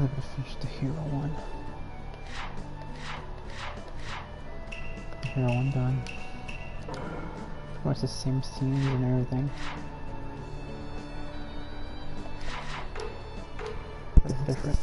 I'm gonna finish the hero one. Hero one done. Of course, the same scenes and everything. But it's different.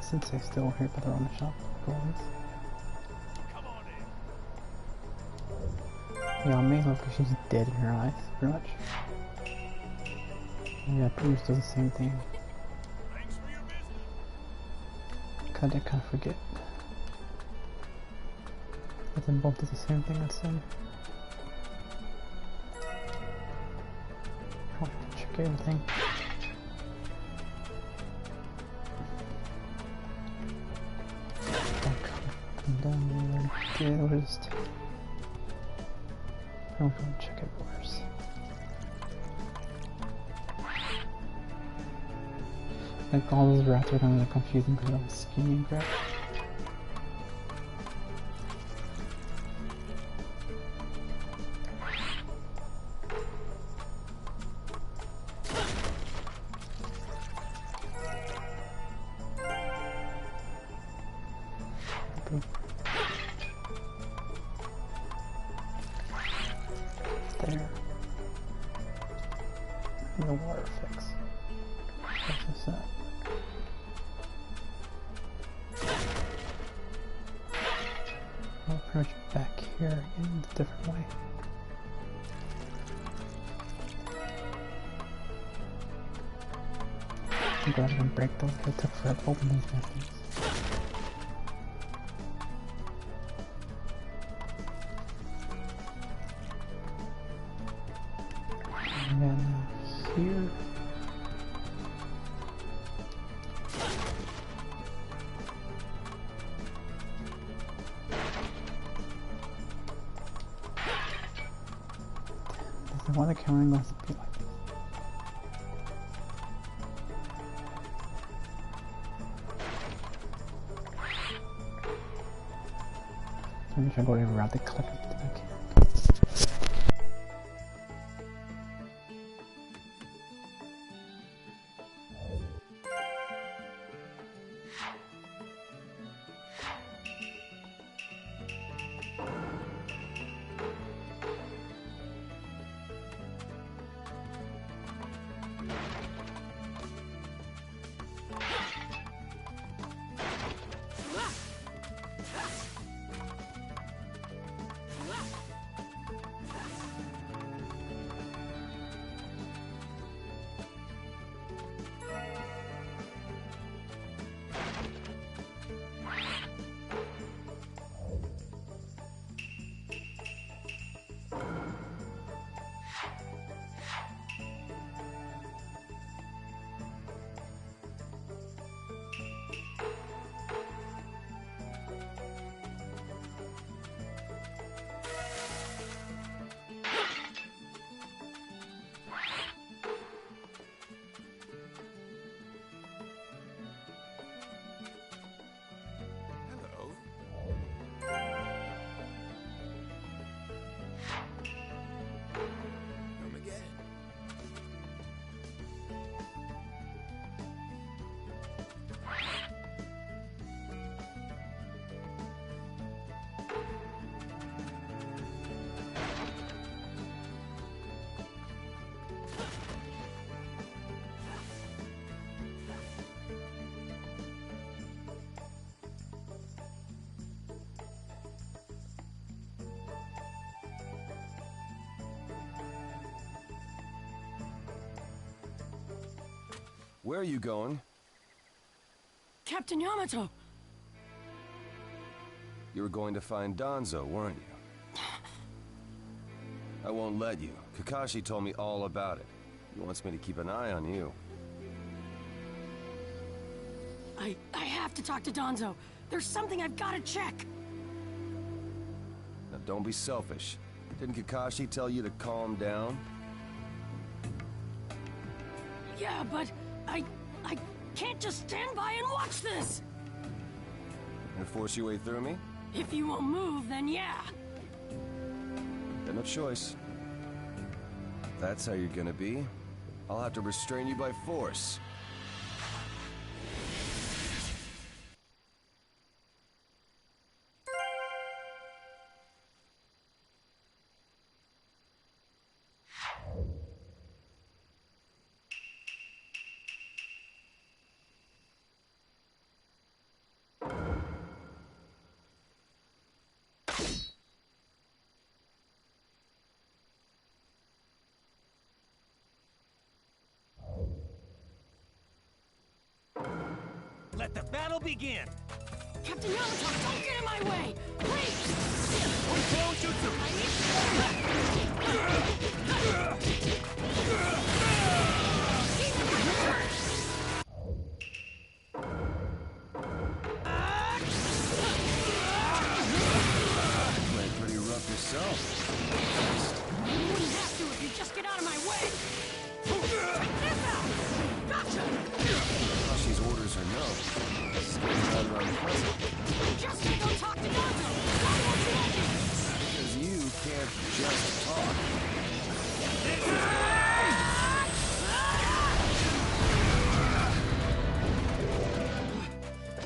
Sensei still here, but they're on the shop. Yeah, I may look like she's dead in her eyes, pretty much. Yeah, pretty much does the same thing. I kind of forget. But then both do the same thing, I'd say. Oh, check everything. Noticed. I'm going to check it worse. Like all those rats are kind of confusing because I'm skinny and crap. There. And the water fix. What's this at? I'll approach back here in a different way. I'm glad I didn't break those. It took forever to open these things. And then here. I want the camera angles to be like this. Maybe if I go around the clip, I can. Where are you going? Captain Yamato! You were going to find Danzo, weren't you? I won't let you. Kakashi told me all about it. He wants me to keep an eye on you. I have to talk to Danzo. There's something I've got to check. Now don't be selfish. Didn't Kakashi tell you to calm down? Yeah, but I can't just stand by and watch this! And force your way through me? If you won't move, then yeah. Got no choice. If that's how you're gonna be, I'll have to restrain you by force. Let the battle begin! Captain Yamato, don't get in my way! Please! Playing pretty rough yourself. You wouldn't have to if you just get out of my way! Check this out! Gotcha! Kashi's orders are no. This is getting rather unpleasant. Just gonna go talk to Danzo! Why won't you let me? Because you can't just talk.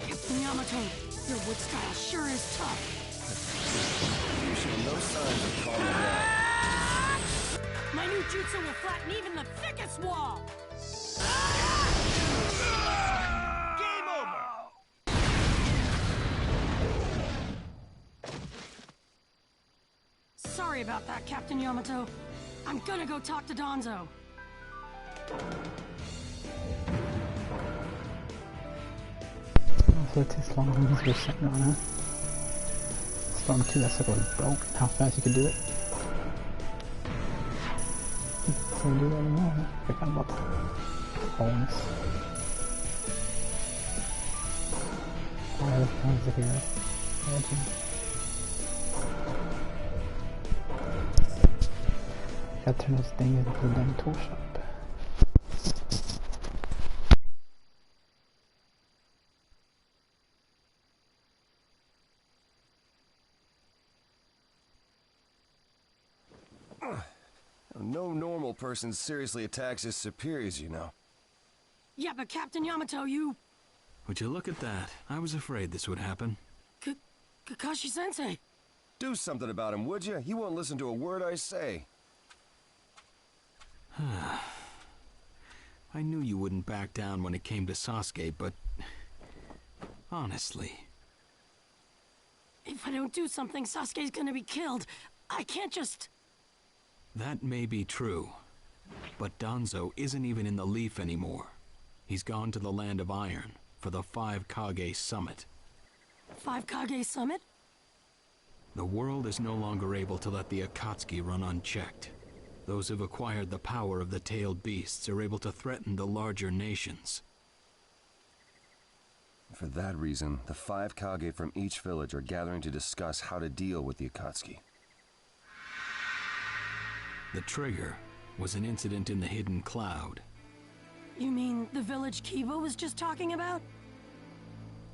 Captain Yamato, your wood style sure is tough. You show no signs of calming down. My new jutsu will flatten even the thickest wall! Game over! Sorry about that, Captain Yamato. I'm gonna go talk to Danzo. So it takes long to go second on her. Storm 2, that's like a broke. How fast you can do it. So we do that anymore, huh? Forgot about the bonus. Why is it here? Legend. Gotta turn this thing into a damn tool shop. No normal person seriously attacks his superiors, you know. Yeah, but Captain Yamato, you... Would you look at that? I was afraid this would happen. Kakashi-sensei. Do something about him, would you? He won't listen to a word I say. I knew you wouldn't back down when it came to Sasuke, but... honestly... If I don't do something, Sasuke's gonna be killed. I can't just... That may be true. But Danzo isn't even in the Leaf anymore. He's gone to the Land of Iron for the 5 Kage Summit. 5 Kage Summit? The world is no longer able to let the Akatsuki run unchecked. Those who've acquired the power of the tailed beasts are able to threaten the larger nations. For that reason, the 5 Kage from each village are gathering to discuss how to deal with the Akatsuki. The trigger was an incident in the Hidden Cloud. You mean the village Kiba was just talking about?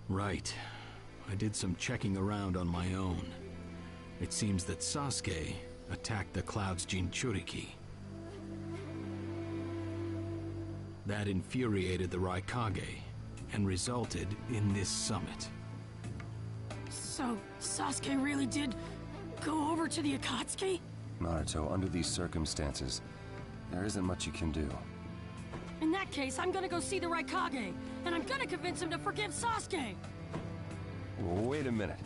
Right. I did some checking around on my own. It seems that Sasuke attacked the Cloud's Jinchuriki. That infuriated the Raikage and resulted in this summit. So, Sasuke really did go over to the Akatsuki? Naruto, under these circumstances, there isn't much you can do. In that case, I'm gonna go see the Raikage, and I'm gonna convince him to forgive Sasuke! Wait a minute.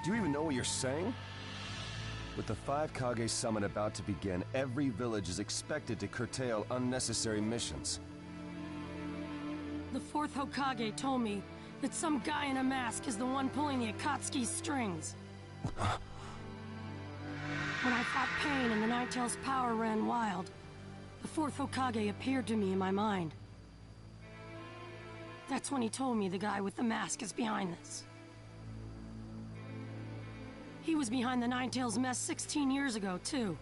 Do you even know what you're saying? With the 5 Kage Summit about to begin, every village is expected to curtail unnecessary missions. The fourth Hokage told me that some guy in a mask is the one pulling the Akatsuki's strings. When I fought Pain and the Ninetales' power ran wild, the fourth Hokage appeared to me in my mind. That's when he told me the guy with the mask is behind this. He was behind the Ninetales mess 16 years ago, too.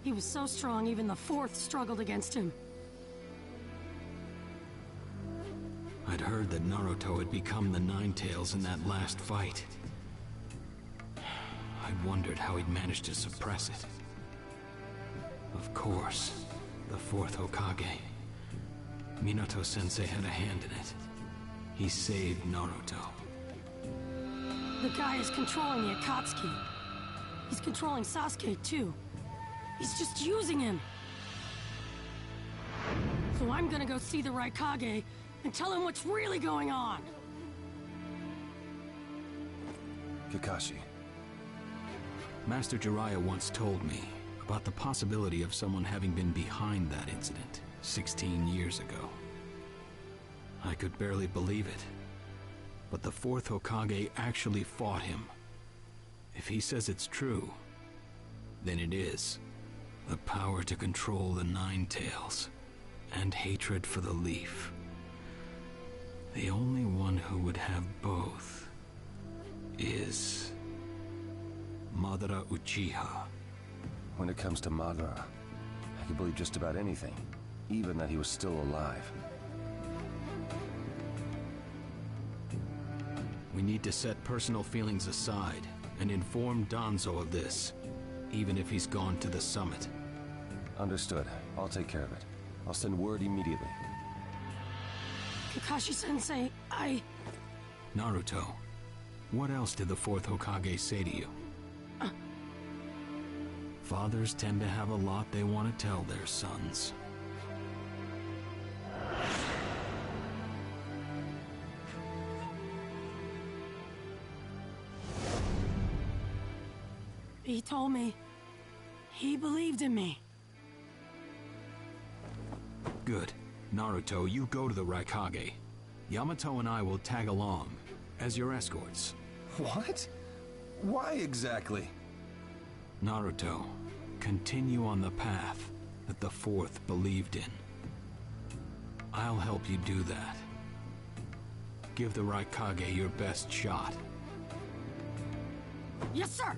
He was so strong, even the fourth struggled against him. I'd heard that Naruto had become the Ninetales in that last fight. I wondered how he'd managed to suppress it. Of course, the fourth Hokage. Minato-sensei had a hand in it. He saved Naruto. The guy is controlling the Akatsuki. He's controlling Sasuke, too. He's just using him. So I'm gonna go see the Raikage and tell him what's really going on. Kakashi. Master Jiraiya once told me about the possibility of someone having been behind that incident 16 years ago. I could barely believe it, but the fourth Hokage actually fought him. If he says it's true, then it is. The power to control the Ninetales, and hatred for the Leaf. The only one who would have both is Madara Uchiha. When it comes to Madara, I can believe just about anything, even that he was still alive. We need to set personal feelings aside and inform Danzo of this, even if he's gone to the summit. Understood. I'll take care of it. I'll send word immediately. Kakashi-sensei, Naruto, what else did the fourth Hokage say to you? Fathers tend to have a lot they want to tell their sons. He told me he believed in me. Good. Naruto, you go to the Raikage. Yamato and I will tag along as your escorts. What? Why exactly? Naruto, continue on the path that the fourth believed in. I'll help you do that. Give the Raikage your best shot. Yes, sir!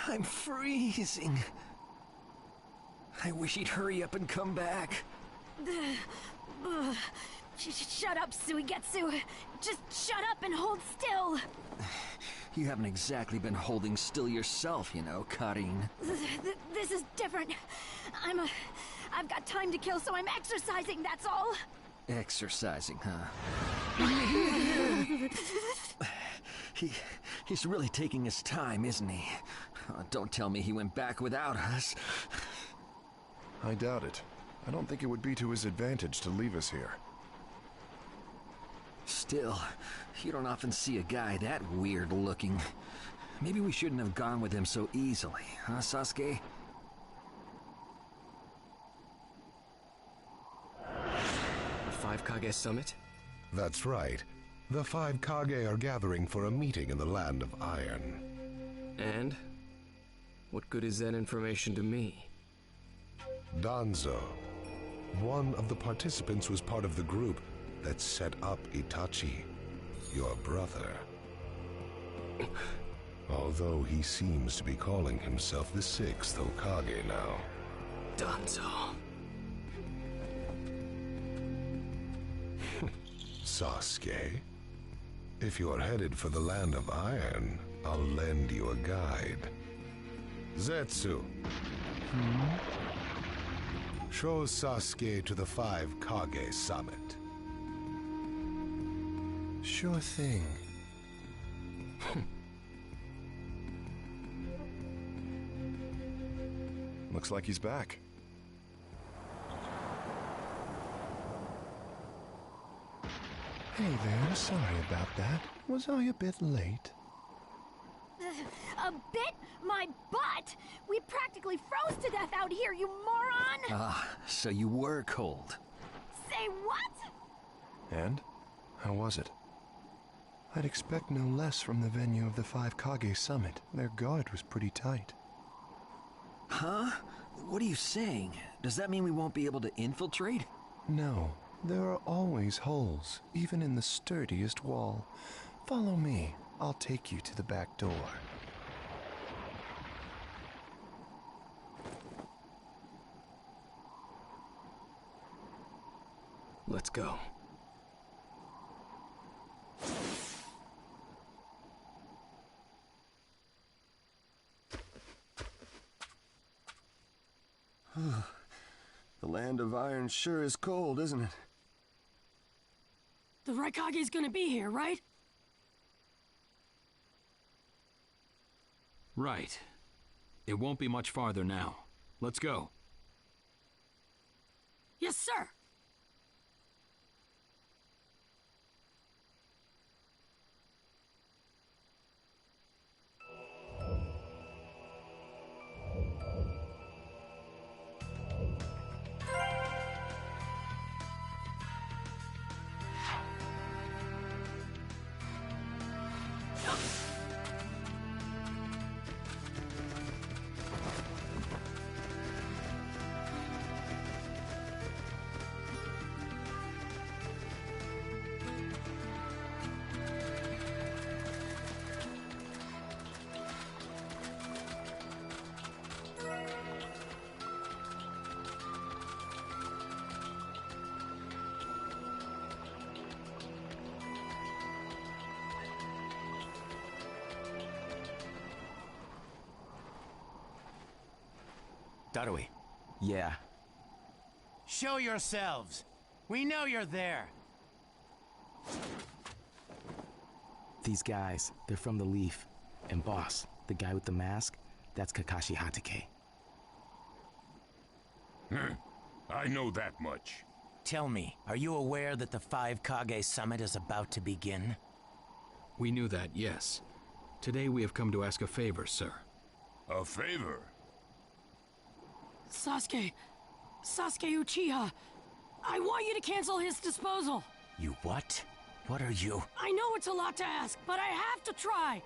I'm freezing. I wish he'd hurry up and come back. Shut up, Suigetsu. Just shut up and hold still. You haven't exactly been holding still yourself, you know, Karin. This is different. I've got time to kill, so I'm exercising, that's all. Exercising, huh? He's really taking his time, isn't he? Oh, don't tell me he went back without us. I doubt it. I don't think it would be to his advantage to leave us here. Still, you don't often see a guy that weird looking. Maybe we shouldn't have gone with him so easily, huh, Sasuke? The Five Kage Summit? That's right. The five Kage are gathering for a meeting in the Land of Iron. And? What good is that information to me? Danzo, one of the participants, was part of the group that set up Itachi, your brother. Although he seems to be calling himself the sixth Hokage now. Danzo. Sasuke, if you're headed for the Land of Iron, I'll lend you a guide. Zetsu. Show Sasuke to the five Kage Summit. Sure thing. Looks like he's back. Hey there, sorry about that. Was I a bit late? A bit my butt! We practically froze to death out here, you moron! Ah, so you were cold. Say what? And? How was it? I'd expect no less from the venue of the 5 Kage summit. Their guard was pretty tight. Huh? What are you saying? Does that mean we won't be able to infiltrate? No, there are always holes, even in the sturdiest wall. Follow me. I'll take you to the back door. Let's go. The land of iron sure is cold, isn't it? The Raikage's gonna be here, right? Right. It won't be much farther now. Let's go. Yes, sir! Darui, Yeah. show yourselves. We know you're there. These guys, they're from the Leaf. And boss, the guy with the mask, that's Kakashi Hatake. I know that much. Tell me, are you aware that the 5 Kage summit is about to begin? We knew that, yes. Today we have come to ask a favor, sir. A favor? Sasuke Uchiha, I want you to cancel his disposal. You what? What are you? I know it's a lot to ask, but I have to try.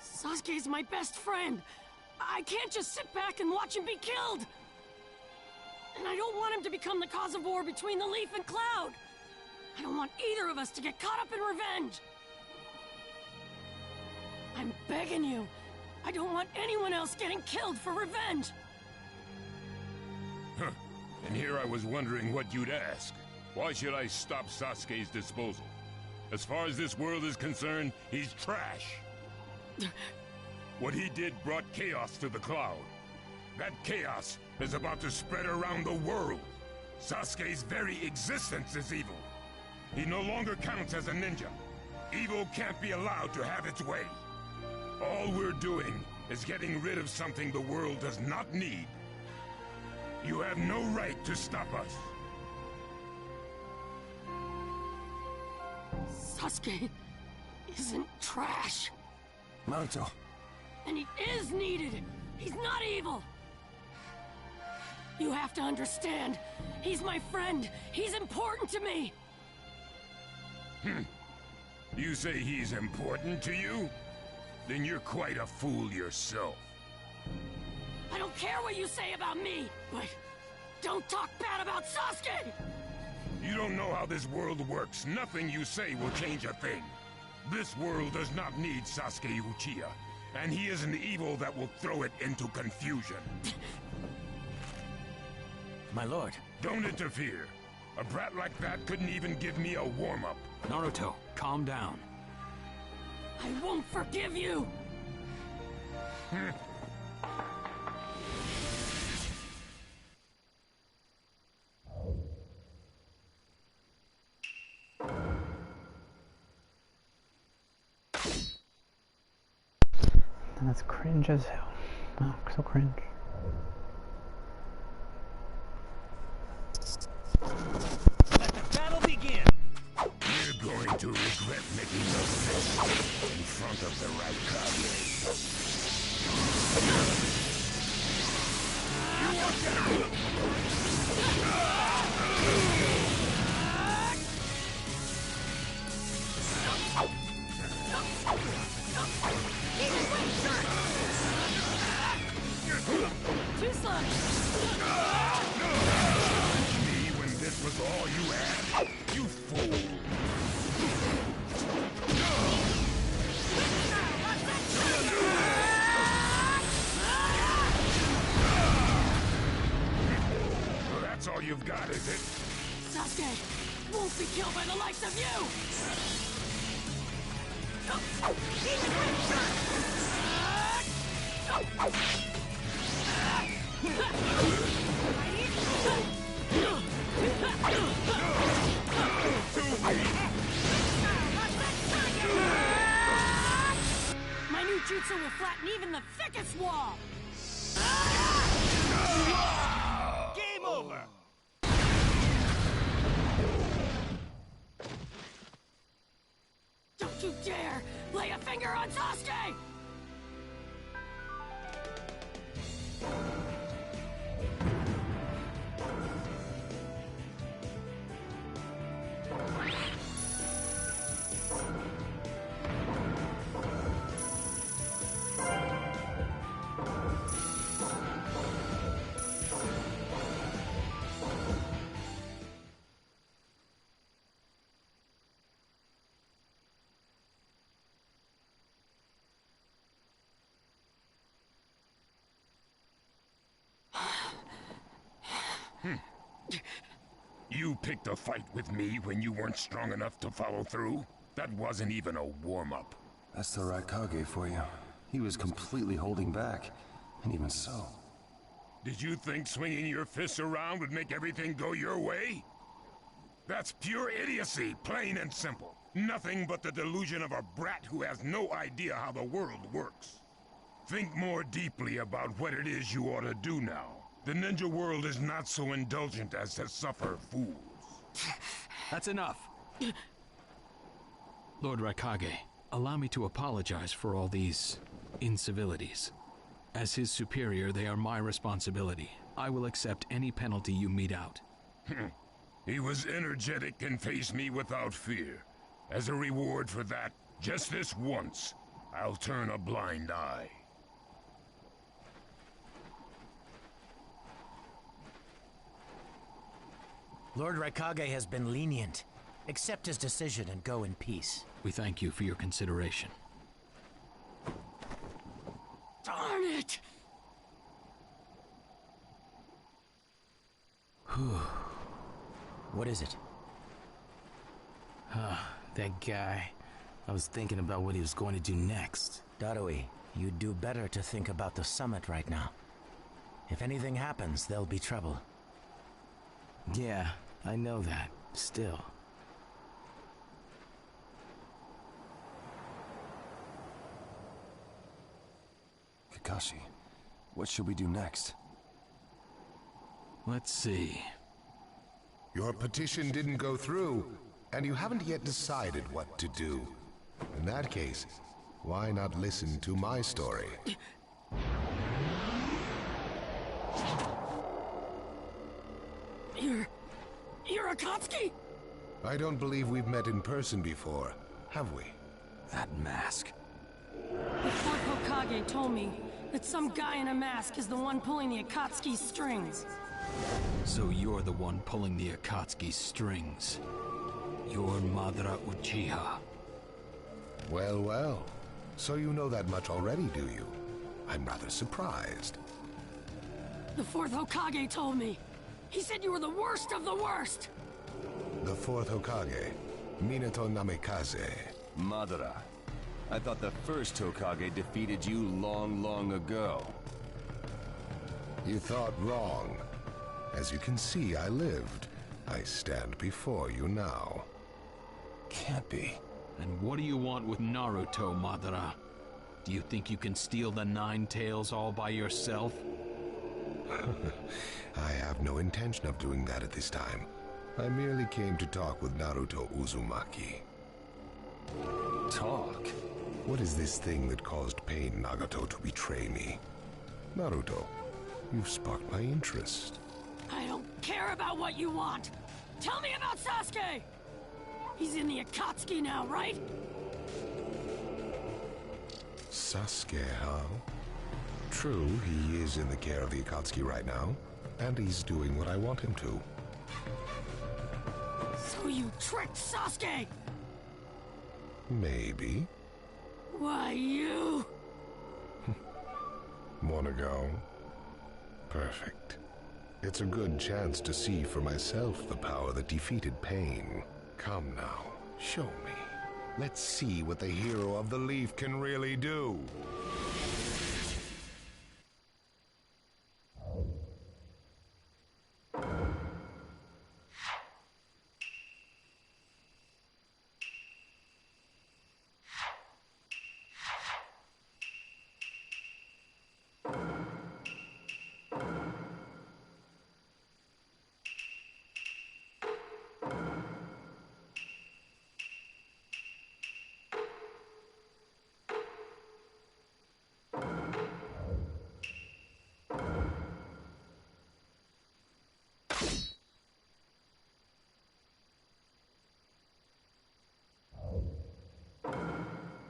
Sasuke's my best friend. I can't just sit back and watch him be killed. And I don't want him to become the cause of war between the Leaf and Cloud. I don't want either of us to get caught up in revenge. I'm begging you. I don't want anyone else getting killed for revenge. Huh. And here I was wondering what you'd ask. Why should I stop Sasuke's disposal? As far as this world is concerned, he's trash. What he did brought chaos to the Cloud. That chaos is about to spread around the world. Sasuke's very existence is evil. He no longer counts as a ninja. Evil can't be allowed to have its way. All we're doing is getting rid of something the world does not need. You have no right to stop us. Sasuke isn't trash. Naruto. And he is needed. He's not evil. You have to understand. He's my friend. He's important to me. You say he's important to you? Then you're quite a fool yourself. I don't care what you say about me, but don't talk bad about Sasuke! You don't know how this world works. Nothing you say will change a thing. This world does not need Sasuke Uchiha, and he is an evil that will throw it into confusion. My lord. Don't interfere. A brat like that couldn't even give me a warm-up. Naruto, calm down. I won't forgive you! That's cringe as hell. Oh, so cringe. Let the battle begin! You're going to regret making a mess and front of the Raikage. You want that? Too slow. Me when this was all you had? You fool. That's all you've got, is it? Sasuke won't be killed by the likes of you! My new jutsu will flatten even the thickest wall! Game over! Don't you dare lay a finger on Sasuke! You picked a fight with me when you weren't strong enough to follow through? That wasn't even a warm-up. That's the Raikage for you. He was completely holding back. And even so... Did you think swinging your fists around would make everything go your way? That's pure idiocy, plain and simple. Nothing but the delusion of a brat who has no idea how the world works. Think more deeply about what it is you ought to do now. The ninja world is not so indulgent as to suffer fools. That's enough. Lord Raikage, allow me to apologize for all these incivilities. As his superior, they are my responsibility. I will accept any penalty you mete out. He was energetic and faced me without fear. As a reward for that, just this once, I'll turn a blind eye. Lord Raikage has been lenient. Accept his decision and go in peace. We thank you for your consideration. Darn it! What is it? That guy. I was thinking about what he was going to do next. Darui, you'd do better to think about the summit right now. If anything happens, there'll be trouble. Yeah, I know that. Still. Kakashi, what should we do next? Let's see. Your petition didn't go through, and you haven't yet decided what to do. In that case, why not listen to my story? You're Akatsuki? I don't believe we've met in person before, have we? That mask. The fourth Hokage told me that some guy in a mask is the one pulling the Akatsuki's strings. So you're the one pulling the Akatsuki's strings. You're Madara Uchiha. Well, well. So you know that much already, do you? I'm rather surprised. The fourth Hokage told me. He said you were the worst of the worst! The fourth Hokage, Minato Namikaze. Madara. I thought the first Hokage defeated you long, long ago. You thought wrong. As you can see, I lived. I stand before you now. Can't be. And what do you want with Naruto, Madara? Do you think you can steal the Nine Tails all by yourself? I have no intention of doing that at this time. I merely came to talk with Naruto Uzumaki. Talk? What is this thing that caused Pain Nagato to betray me? Naruto, you've sparked my interest. I don't care about what you want. Tell me about Sasuke! He's in the Akatsuki now, right? Sasuke, huh? True, he is in the care of the Akatsuki right now, and he's doing what I want him to. So you tricked Sasuke! Maybe. Why, you... Wanna go? Perfect. It's a good chance to see for myself the power that defeated Pain. Come now, show me. Let's see what the hero of the Leaf can really do.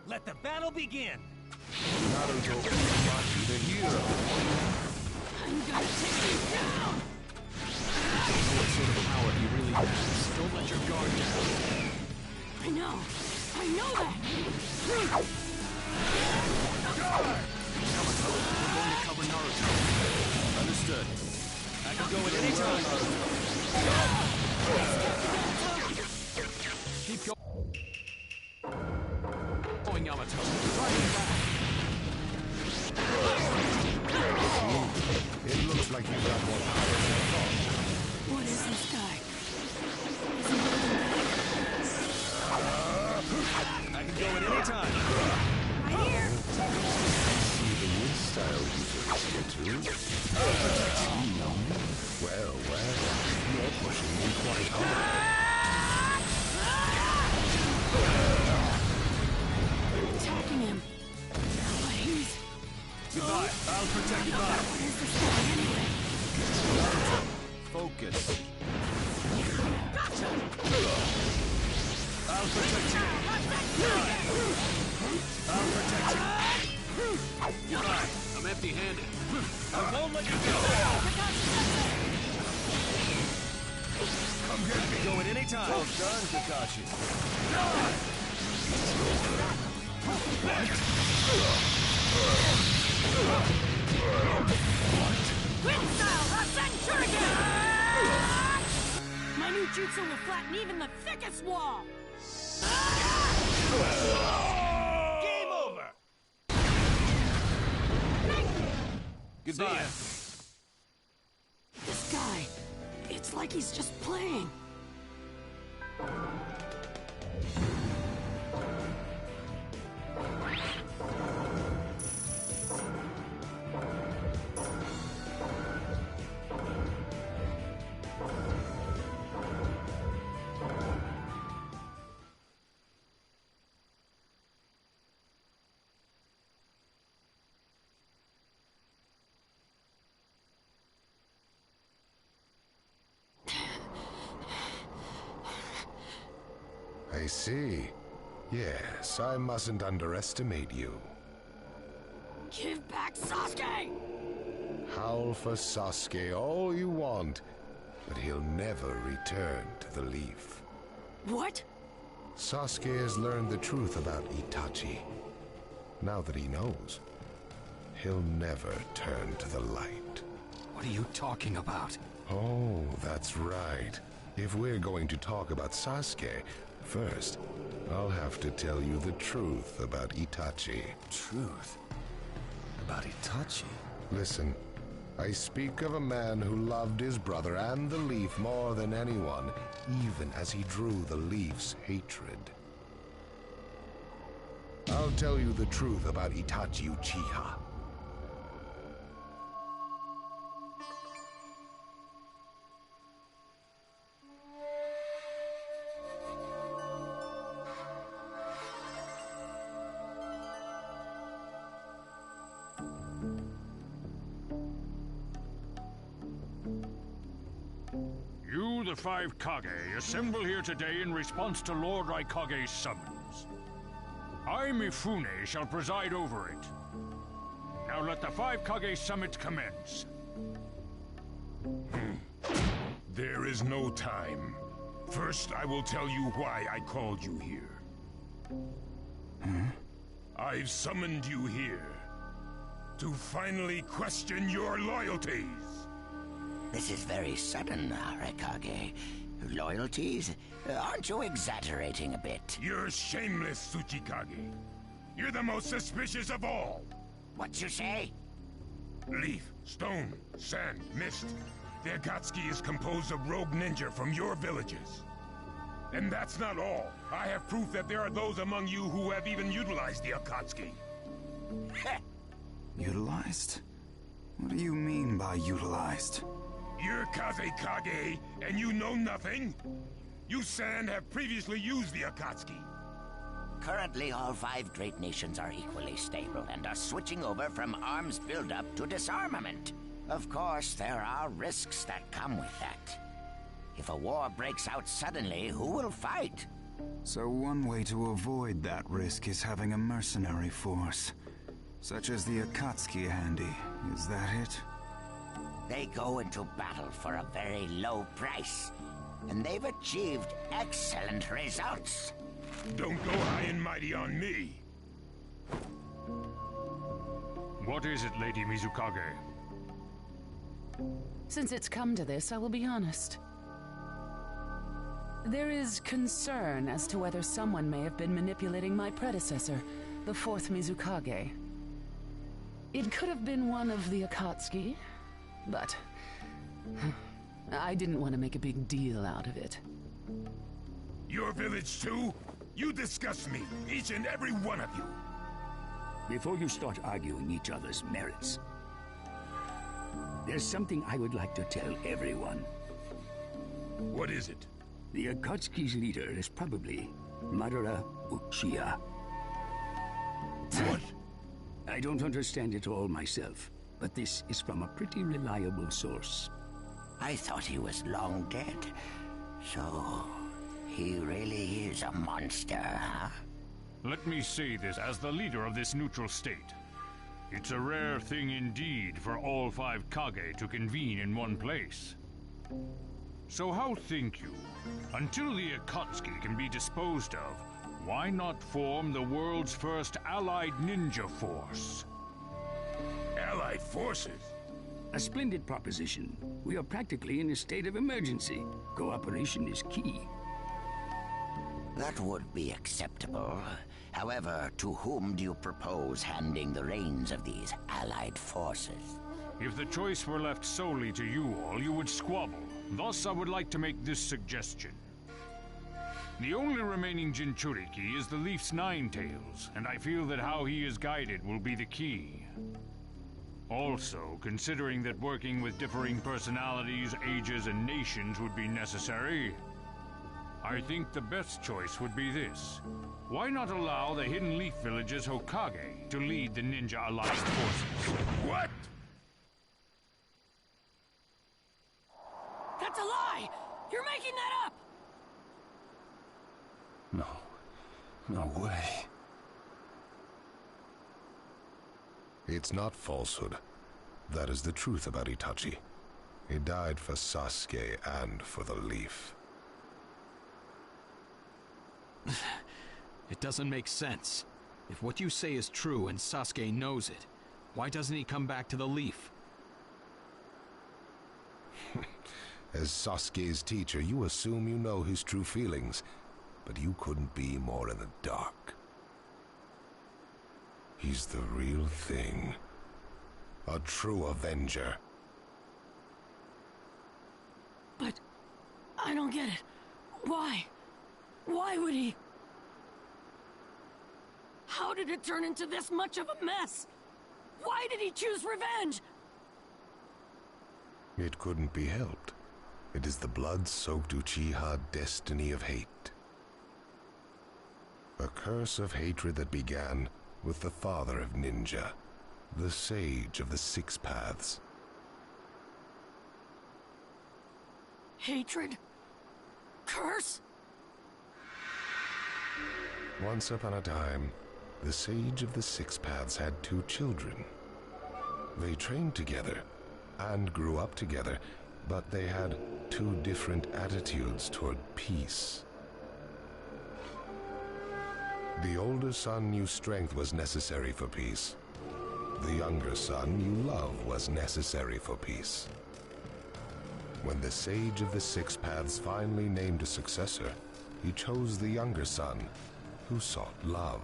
Let the battle begin! Naruto, Itachi, the hero. I'm gonna take you down! I don't know what sort of power he really has. Don't let your guard down. I know that! Yamato, we're going to cover Naruto. Understood. I can go at any time. Keep going, Yamato. Fighting back. It looks like you've got more power than I thought. What is this guy? I can go at any time. Right here! See the wind style users here too? Well, you're pushing me quite hard. Attacking him. But he's... Goodbye. I'll protect you. Goodbye. What is this guy anyway? Focus. Gotcha! I'll protect you. I'll protect you. Goodbye. I'm empty-handed. I won't let you go. Come get me. Go at any time. Well done, Kakashi. Wind style! Rasen Shuriken! My new jutsu will flatten even the thickest wall! Game over! Goodbye. This guy, it's like he's just playing. I see. Yes, I mustn't underestimate you. Give back Sasuke! Howl for Sasuke all you want, but he'll never return to the Leaf. What? Sasuke has learned the truth about Itachi. Now that he knows, he'll never turn to the light. What are you talking about? Oh, that's right. If we're going to talk about Sasuke, first, I'll have to tell you the truth about Itachi. Truth? About Itachi? Listen, I speak of a man who loved his brother and the Leaf more than anyone, even as he drew the Leaf's hatred. I'll tell you the truth about Itachi Uchiha. You, the 5 Kage, assemble here today in response to Lord Raikage's summons. I, Mifune, shall preside over it. Now let the 5 Kage summit commence. There is no time. First, I will tell you why I called you here. I've summoned you here to finally question your loyalties. This is very sudden, Raikage. Loyalties? Aren't you exaggerating a bit? You're shameless, Tsuchikage. You're the most suspicious of all. What you say? Leaf, stone, sand, mist. The Akatsuki is composed of rogue ninja from your villages. And that's not all. I have proof that there are those among you who have even utilized the Akatsuki. Utilized? What do you mean by utilized? You're Kaze Kage, and you know nothing? You Sand have previously used the Akatsuki. Currently, all 5 great nations are equally stable and are switching over from arms buildup to disarmament. Of course, there are risks that come with that. If a war breaks out suddenly, who will fight? So one way to avoid that risk is having a mercenary force, such as the Akatsuki handy. Is that it? They go into battle for a very low price, and they've achieved excellent results. Don't go high and mighty on me. What is it, Lady Mizukage? Since it's come to this, I will be honest. There is concern as to whether someone may have been manipulating my predecessor, the 4th Mizukage. It could have been one of the Akatsuki, but I didn't want to make a big deal out of it. Your village too? You disgust me, each and every one of you. Before you start arguing each other's merits, there's something I would like to tell everyone. What is it? The Akatsuki's leader is probably Madara Uchiha. What? I don't understand it all myself, but this is from a pretty reliable source. I thought he was long dead. So, he really is a monster, huh? Let me say this as the leader of this neutral state. It's a rare thing indeed for all 5 Kage to convene in one place. So how think you? Until the Akatsuki can be disposed of, why not form the world's first allied ninja force? Allied forces? A splendid proposition. We are practically in a state of emergency. Cooperation is key. That would be acceptable. However, to whom do you propose handing the reins of these allied forces? If the choice were left solely to you all, you would squabble. Thus, I would like to make this suggestion. The only remaining Jinchuriki is the Leaf's Nine-Tails, and I feel that how he is guided will be the key. Also, considering that working with differing personalities, ages, and nations would be necessary, I think the best choice would be this. Why not allow the Hidden Leaf Village's Hokage to lead the Ninja Alliance forces? What? That's a lie! You're making that up! No way. It's not falsehood. That is the truth about Itachi. He died for Sasuke and for the Leaf. It doesn't make sense. If what you say is true and Sasuke knows it, why doesn't he come back to the Leaf? As Sasuke's teacher, you assume you know his true feelings, but you couldn't be more in the dark. He's the real thing. A true Avenger. But I don't get it. Why? Why would he? How did it turn into this much of a mess? Why did he choose revenge? It couldn't be helped. It is the blood-soaked Uchiha destiny of hate. A curse of hatred that began with the father of ninja, the sage of the 6 paths. hatred, curse. Once upon a time, the Sage of the Six Paths had 2 children. They trained together and grew up together, but they had 2 different attitudes toward peace. The older son knew strength was necessary for peace. The younger son knew love was necessary for peace. When the Sage of the Six Paths finally named a successor, he chose the younger son, who sought love.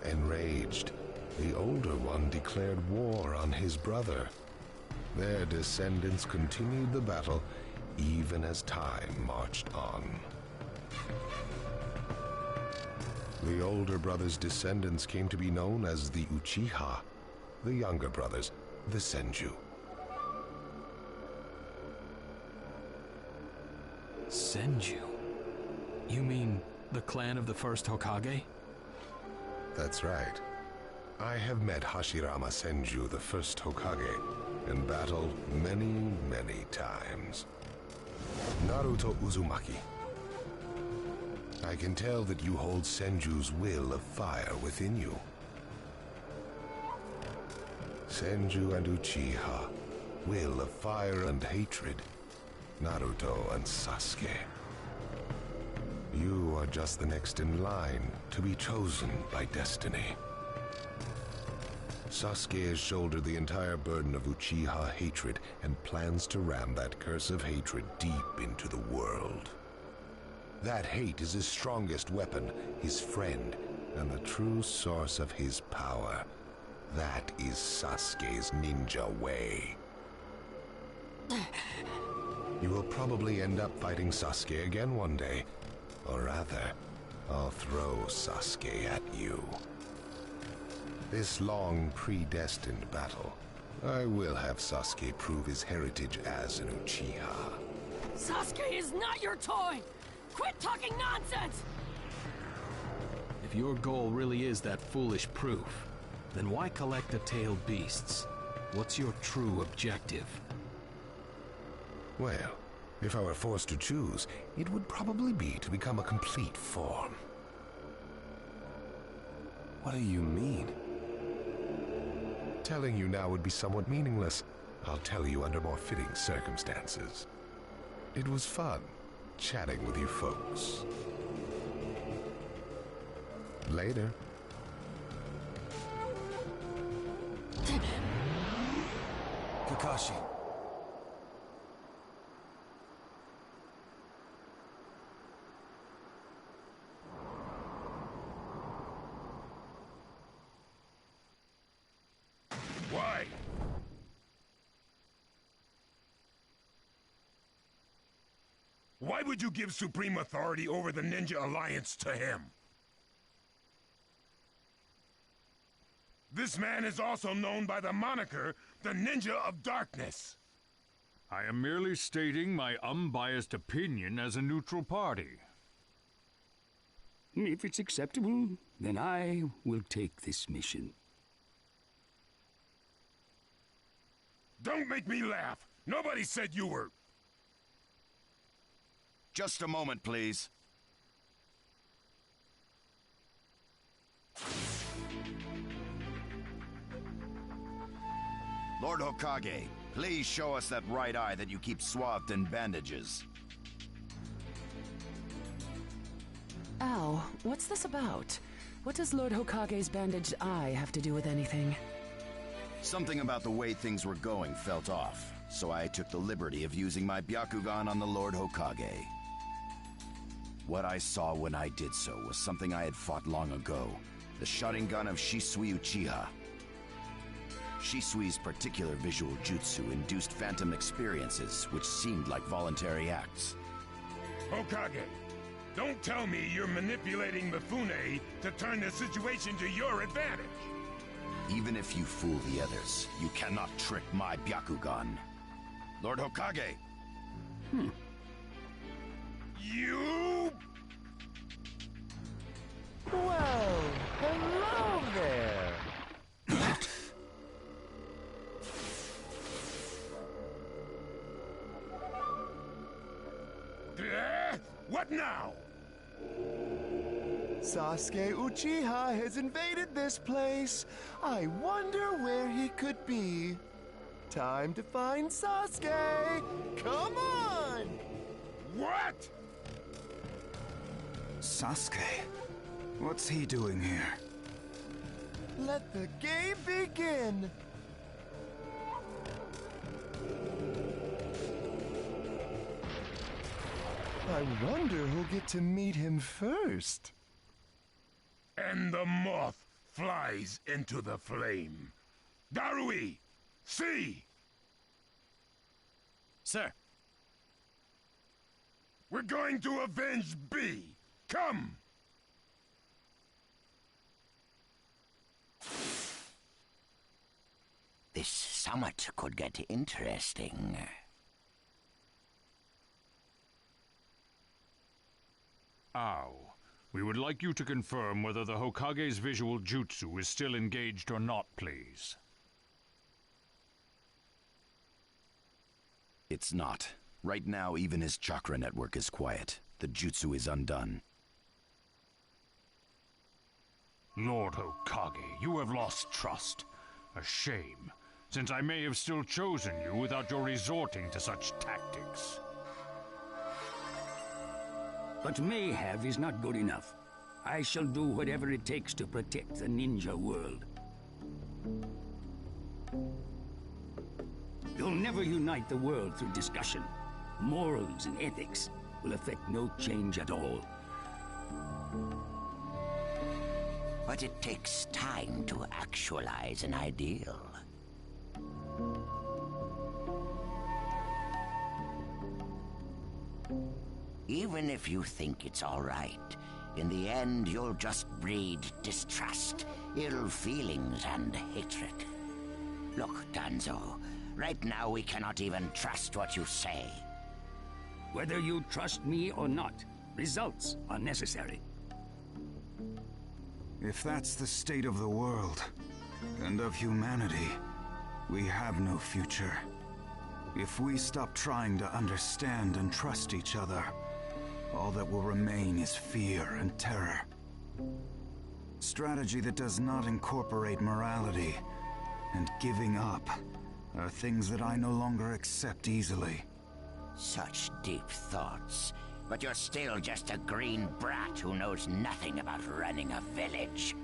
Enraged, the older one declared war on his brother. Their descendants continued the battle even as time marched on. The older brother's descendants came to be known as the Uchiha, the younger brothers, the Senju. Senju? You mean the clan of the first Hokage? That's right. I have met Hashirama Senju, the first Hokage, and battled many, many times. Naruto Uzumaki. I can tell that you hold Senju's will of fire within you. Senju and Uchiha, will of fire and hatred. Naruto and Sasuke. You are just the next in line to be chosen by destiny. Sasuke has shouldered the entire burden of Uchiha hatred and plans to ram that curse of hatred deep into the world. That hate is his strongest weapon, his friend, and the true source of his power. That is Sasuke's ninja way. You will probably end up fighting Sasuke again one day. Or rather, I'll throw Sasuke at you. This long, predestined battle, I will have Sasuke prove his heritage as an Uchiha. Sasuke is not your toy! Quit talking nonsense! If your goal really is that foolish proof, then why collect the tailed beasts? What's your true objective? Well, if I were forced to choose, it would probably be to become a complete form. What do you mean? Telling you now would be somewhat meaningless. I'll tell you under more fitting circumstances. It was fun chatting with you folks. Later. Kakashi. Why? Why would you give supreme authority over the Ninja Alliance to him? This man is also known by the moniker, the Ninja of Darkness. I am merely stating my unbiased opinion as a neutral party. If it's acceptable, then I will take this mission. Don't make me laugh! Nobody said you were... Just a moment, please. Lord Hokage, please show us that right eye that you keep swathed in bandages. Ow, what's this about? What does Lord Hokage's bandaged eye have to do with anything? Something about the way things were going felt off, so I took the liberty of using my Byakugan on the Lord Hokage. What I saw when I did so was something I had fought long ago, the Sharingan of Shisui Uchiha. Shisui's particular visual jutsu induced phantom experiences, which seemed like voluntary acts. Hokage, don't tell me you're manipulating Mifune to turn the situation to your advantage. Even if you fool the others, you cannot trick my Byakugan. Lord Hokage! You... Well, hello there! What now? Sasuke Uchiha has invaded this place. I wonder where he could be. Time to find Sasuke! Come on! What? Sasuke? What's he doing here? Let the game begin! I wonder who'll get to meet him first. And the moth flies into the flame. Darui! See! Sir! We're going to avenge B! Come! This summit could get interesting. Ow. We would like you to confirm whether the Hokage's visual jutsu is still engaged or not, please. It's not. Right now, even his chakra network is quiet. The jutsu is undone. Lord Hokage, you have lost trust. A shame, since I may have still chosen you without your resorting to such tactics. But may have is not good enough. I shall do whatever it takes to protect the ninja world. You'll never unite the world through discussion. Morals and ethics will affect no change at all. But it takes time to actualize an ideal. Even if you think it's all right, in the end you'll just breed distrust, ill feelings, and hatred. Look, Danzo, right now we cannot even trust what you say. Whether you trust me or not, results are necessary. If that's the state of the world, and of humanity, we have no future. If we stop trying to understand and trust each other, all that will remain is fear and terror. Strategy that does not incorporate morality and giving up are things that I no longer accept easily. Such deep thoughts, but you're still just a green brat who knows nothing about running a village.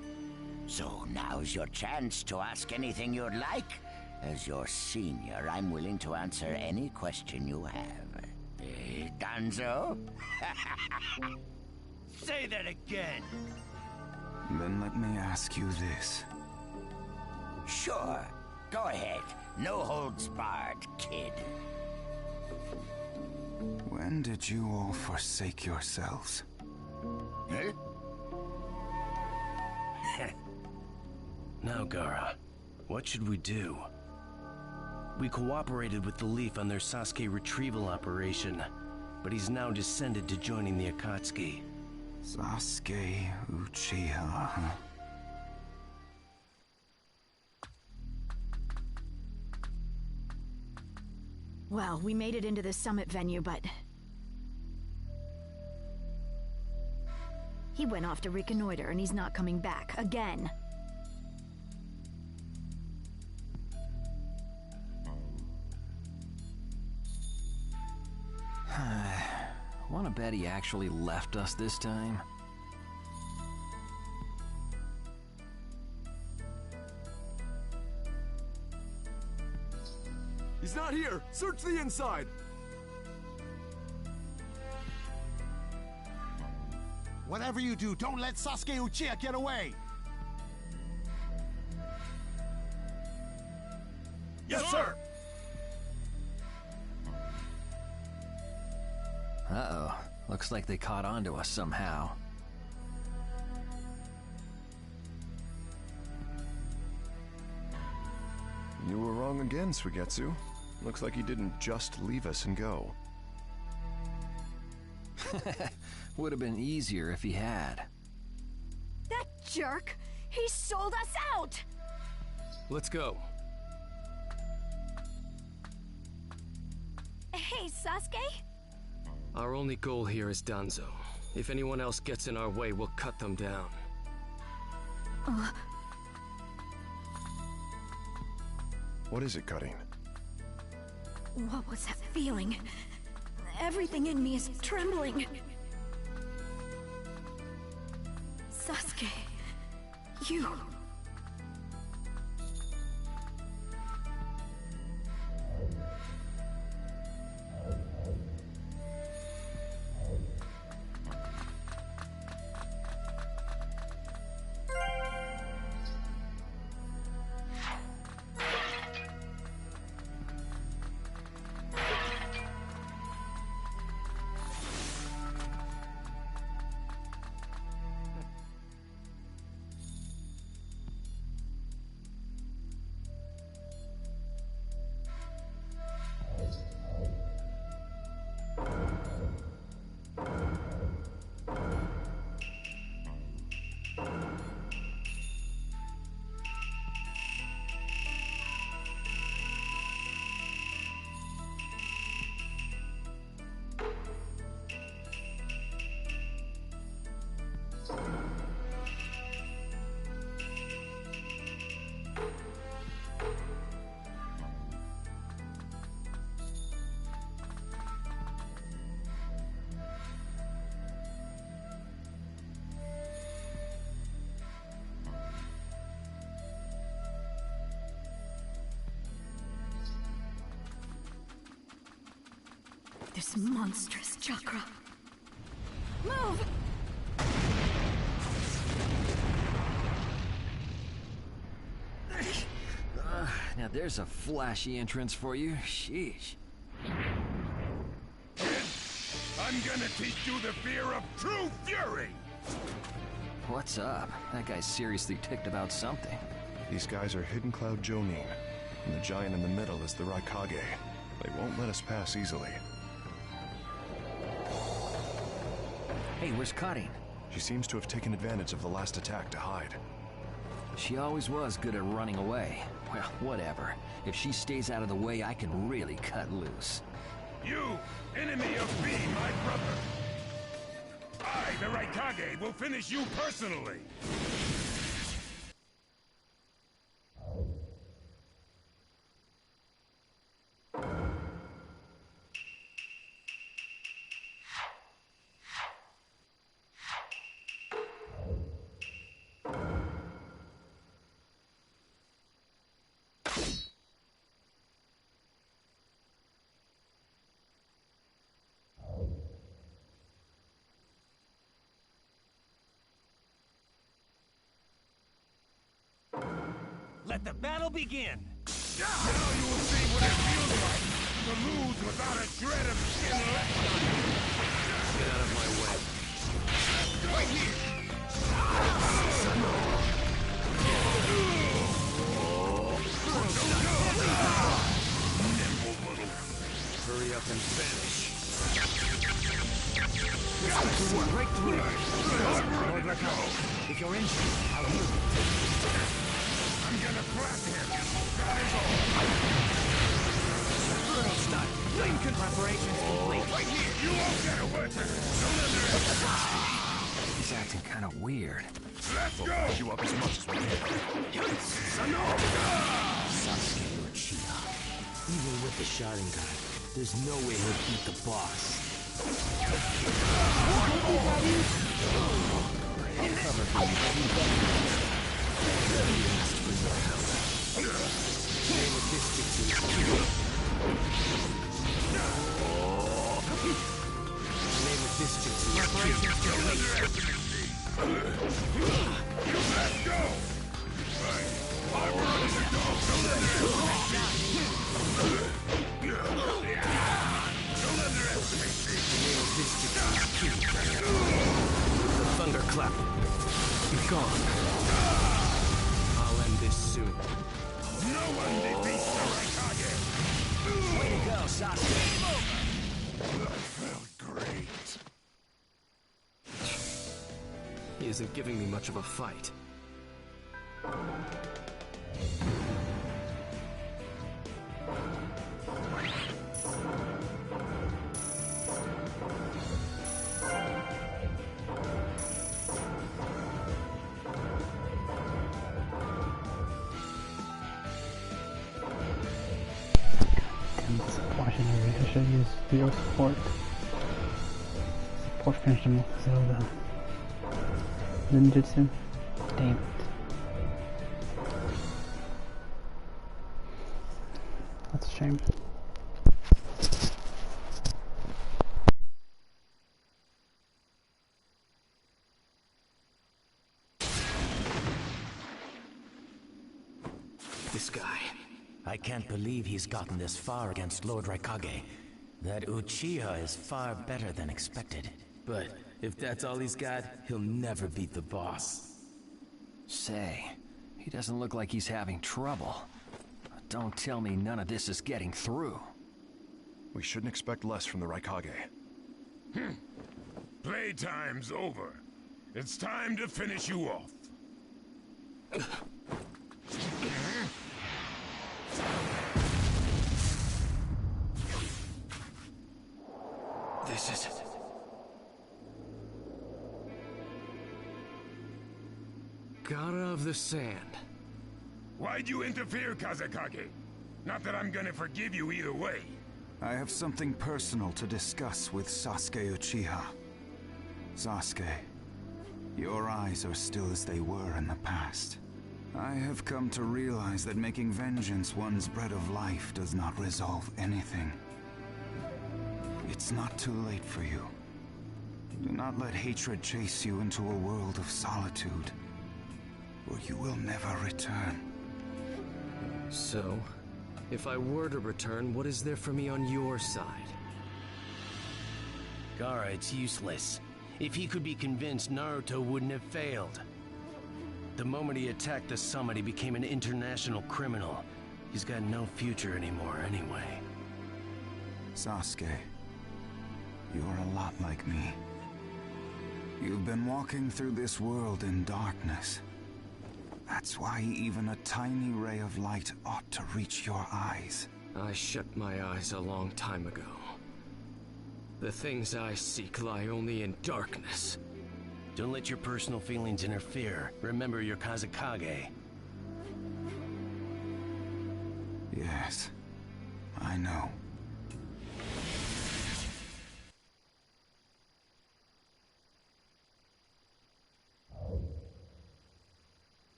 So now's your chance to ask anything you'd like. As your senior, I'm willing to answer any question you have. Danzo? Say that again! Then let me ask you this. Sure. Go ahead. No holds barred, kid. When did you all forsake yourselves? Huh? Now, Gaara, what should we do? We cooperated with the Leaf on their Sasuke retrieval operation, but he's now descended to joining the Akatsuki. Sasuke Uchiha, huh? Well, we made it into the summit venue, but... he went off to reconnoiter, and he's not coming back. Again. Wanna bet he actually left us this time? He's not here! Search the inside! Whatever you do, don't let Sasuke Uchiha get away! Yes, sir! Uh-oh. Looks like they caught on to us somehow. You were wrong again, Suigetsu. Looks like he didn't just leave us and go. Would have been easier if he had. That jerk! He sold us out! Let's go. Hey, Sasuke? Our only goal here is Danzo. If anyone else gets in our way, we'll cut them down. What is it, Cutting? What was that feeling? Everything in me is trembling. Sasuke, you... This monstrous chakra. Move! Now there's a flashy entrance for you. Sheesh. I'm gonna teach you the fear of true fury! What's up? That guy's seriously ticked about something. These guys are Hidden Cloud Jonin, and the giant in the middle is the Raikage. They won't let us pass easily. Hey, where's Cutting? She seems to have taken advantage of the last attack to hide. She always was good at running away. Well, whatever. If she stays out of the way, I can really cut loose. You, enemy of me, my brother! I, the Raikage, will finish you personally! Let the battle begin! Now you will see what it feels like to lose without a shred of skin left on you! Get out of my way. Right here! Nimble little... Hurry up and finish. This could be a breakthrough! Lord Raikage, if you're injured, I'll heal you. I'm gonna clap him! That is all! Great start! Preparations complete! Right here! You won't get away! Don't underestimate! He's acting kind of weird. Let's go! Back you up as much as we can. Sasuke Uchiha. Even with the Sharingan, there's no way he'll beat the boss. I'll cover for you. The name of this jutsu is Q. The name of this jutsu is Q. Let's go! I'm ready to go! Don't underestimate me! The name of this jutsu is Q. The thunderclap. Be gone. I'll end this soon. No one defeats the Raikage! Way to go, Sasuke! That felt great. He isn't giving me much of a fight. should use your support. Support finished him off with the ninjutsu. Damn it. That's a shame. This guy. I can't believe he's gotten this far against Lord Raikage. That Uchiha is far better than expected. But if that's all he's got, he'll never beat the boss. Say, he doesn't look like he's having trouble. Don't tell me none of this is getting through. We shouldn't expect less from the Raikage. Playtime's over. It's time to finish you off. This is... Gara of the Sand. Why'd you interfere, Kazekage? Not that I'm gonna forgive you either way. I have something personal to discuss with Sasuke Uchiha. Sasuke, your eyes are still as they were in the past. I have come to realize that making vengeance one's bread of life does not resolve anything. It's not too late for you. Do not let hatred chase you into a world of solitude, or you will never return. So, if I were to return, what is there for me on your side? Gara, it's useless. If he could be convinced, Naruto wouldn't have failed. The moment he attacked the summit, he became an international criminal. He's got no future anymore anyway. Sasuke, you're a lot like me. You've been walking through this world in darkness. That's why even a tiny ray of light ought to reach your eyes. I shut my eyes a long time ago. The things I seek lie only in darkness. Don't let your personal feelings interfere. Remember your Kazekage. Yes, I know.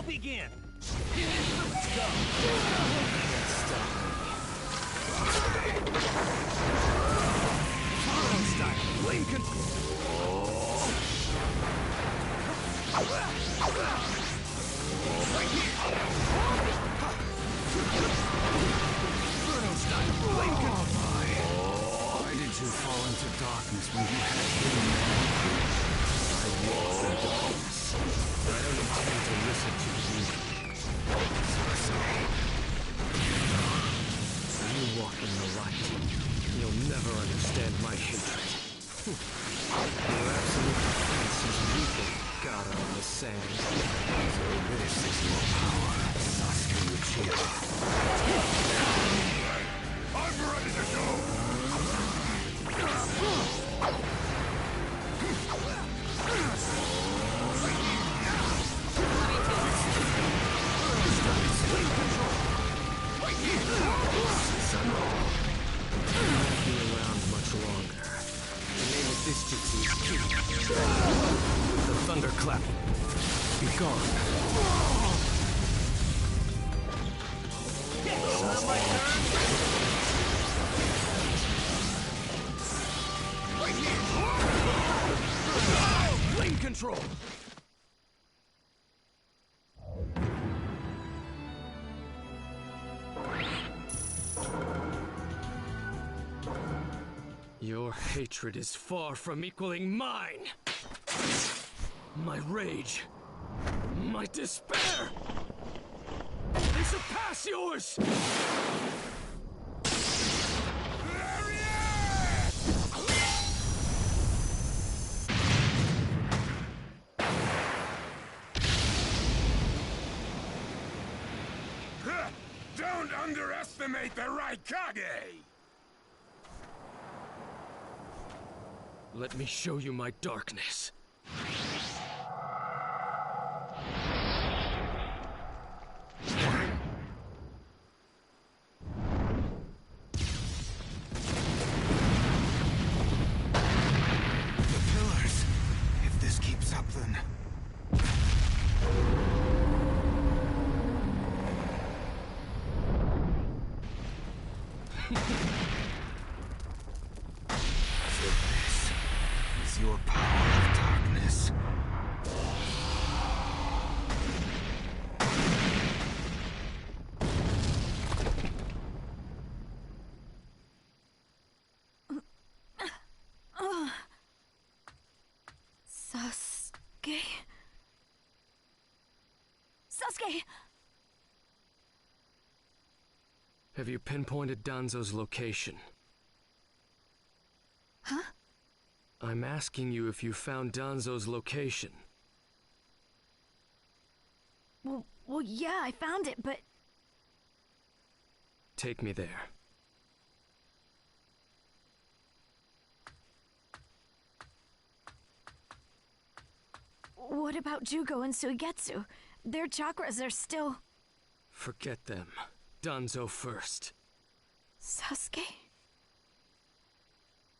Begin. Let's go. Can't stop me. Style. Lincoln. Right here. Bruno style. Lincoln. Why did you fall into darkness when you had hidden me? I was in darkness. I don't intend to listen to you. When you walk in the light, you'll never understand my hatred. Your absolute defense is weakened, God on the sand. So this is your power, Sasuke Uchiha. I'm ready to go! This jutsu is Kage. The thunderclap. Be gone. Right here! Lane control! Your hatred is far from equaling mine. My rage, my despair, they surpass yours! Don't underestimate the Raikage! Let me show you my darkness. Your power of darkness. Sasuke? Sasuke! Have you pinpointed Danzo's location? Huh? I'm asking you if you found Danzo's location. Well, yeah, I found it, but... Take me there. What about Jugo and Suigetsu? Their chakras are still... Forget them. Danzo first. Sasuke?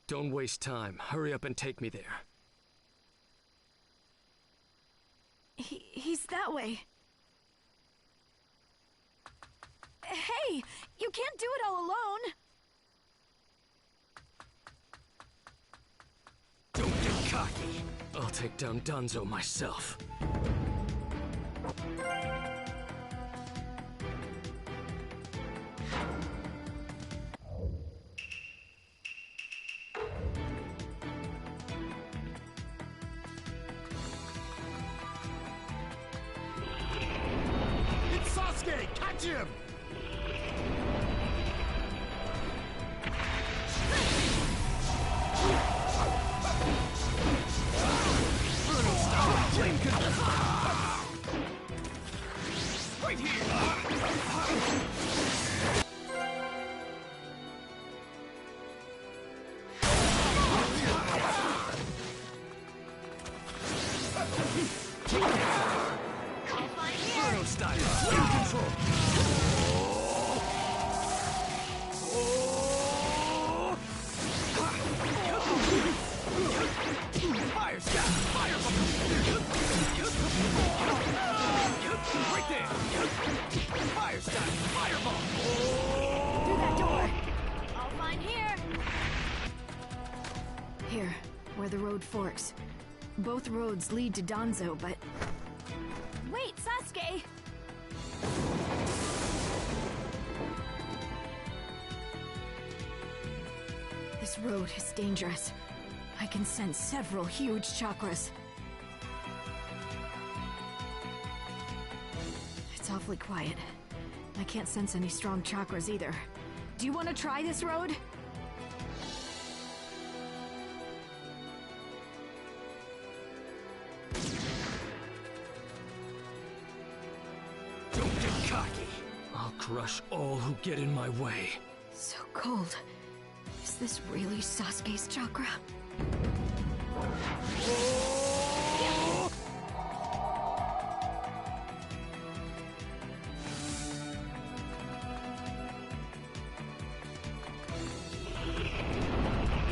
Don't waste time. Hurry up and take me there. He's that way. Hey! You can't do it all alone! Don't get cocky! I'll take down Danzo myself. Catch him! Brutal style flame control! Right here! Brutal style flame control! Fire shot! Fireball! Right there! Fire shot! Fireball! Through that door! I'll find here! Here, where the road forks. Both roads lead to Danzo, but... Wait, Sasuke! This road is dangerous. I can sense several huge chakras. It's awfully quiet. I can't sense any strong chakras either. Do you want to try this road? Don't get cocky. I'll crush all who get in my way. So cold. Is this really Sasuke's chakra?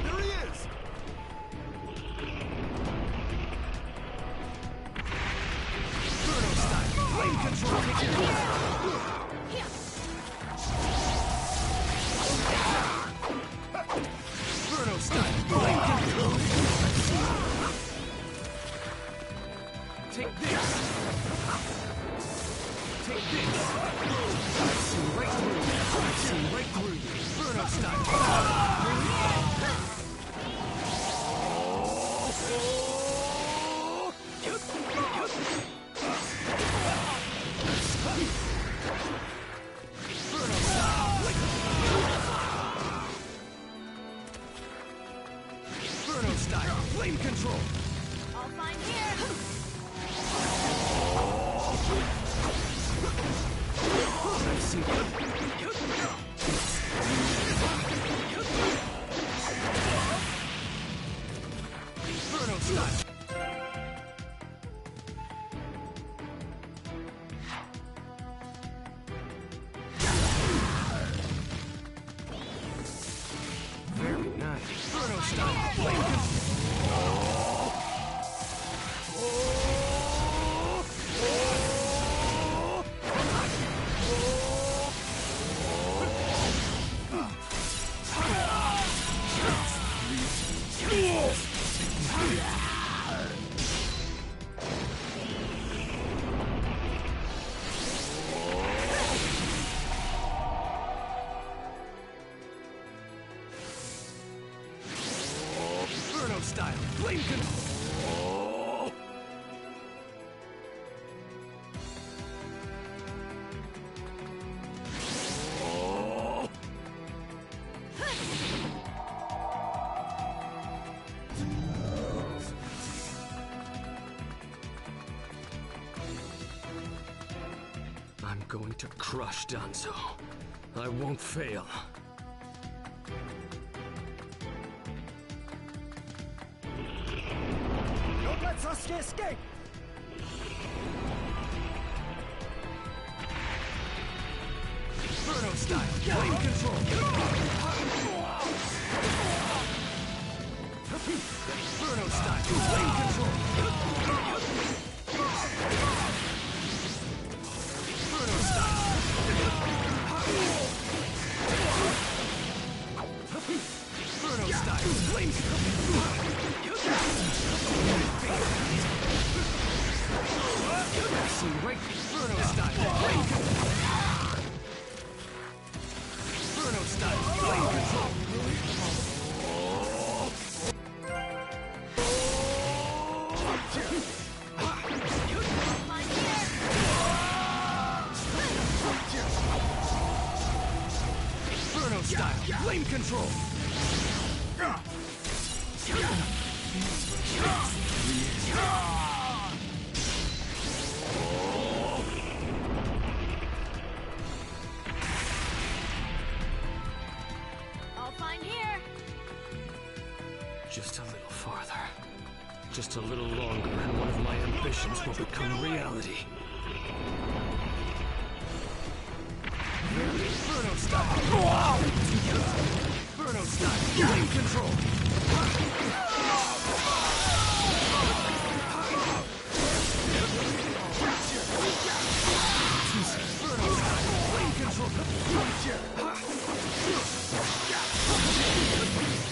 There he is! Brutal style flame control! Brutal style flame control! Take this! Take this! I've seen right through you! I've seen right through you! Bruno style! Bruno style! Bruno style! Flame control! I'll find here! I've seen going to crush Danzo. I won't fail. Don't let Sasuke escape! Inferno style, flame control! Inferno style, flame control! Inferno style! Inferno style, flame control! See right, Inferno style, flame control! Inferno style, flame control! Inferno style, flame control! All fine here. Just a little farther. Just a little longer, and one of my ambitions will become reality. Inferno style! Inferno style! Flame control! Inferno style! Flame control!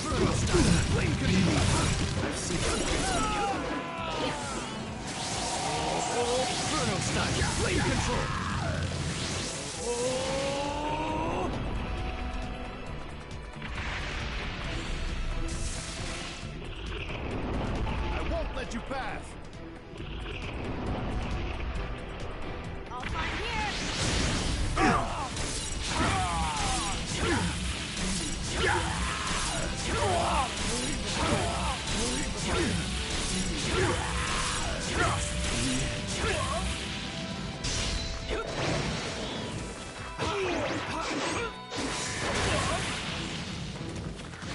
Inferno style! Flame control! I've seen it. Inferno style! Flame control! I won't let you pass. All fine here.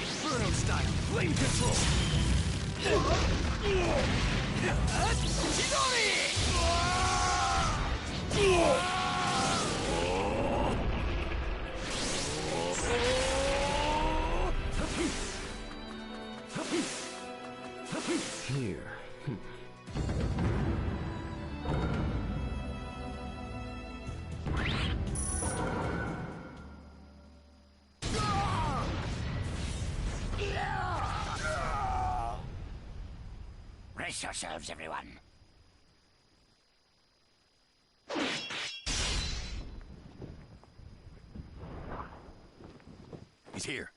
Inferno style, flame control! Here. Brace yourselves, everyone. He's here.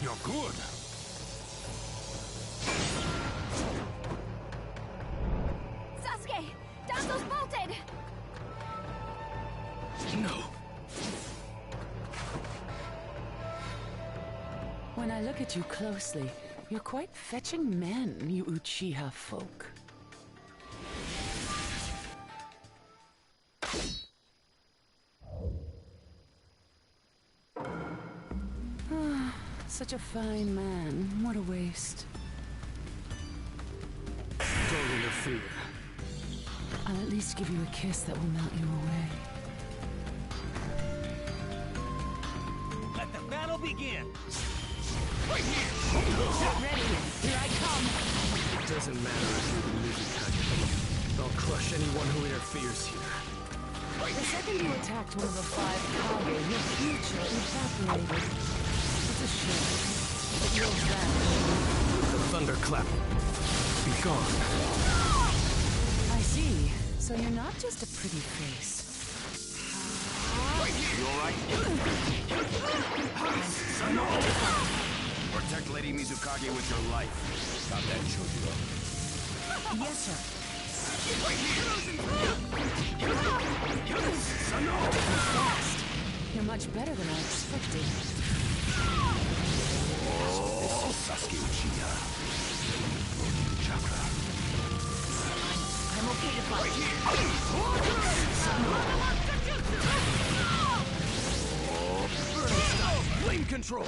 You're good. Sasuke! Danzo's bolted! No. When I look at you closely, you're quite fetching men, you Uchiha folk. Such a fine man. What a waste. Don't interfere. I'll at least give you a kiss that will melt you away. Let the battle begin! Right here! Get ready! Here I come! It doesn't matter if you're the Mizukage. I'll crush anyone who interferes here. The second you attacked one of the 5 Kage, your future evaporated. It's a shame, but you'll vanish. The thunderclap. Be gone. I see. So you're not just a pretty face. You alright? Protect Lady Mizukage with your life. Got that, Chojuro? Yes, sir. You're much better than I expected. This is Sasuke Uchiha. Chakra. I'm okay to fight. Flame control!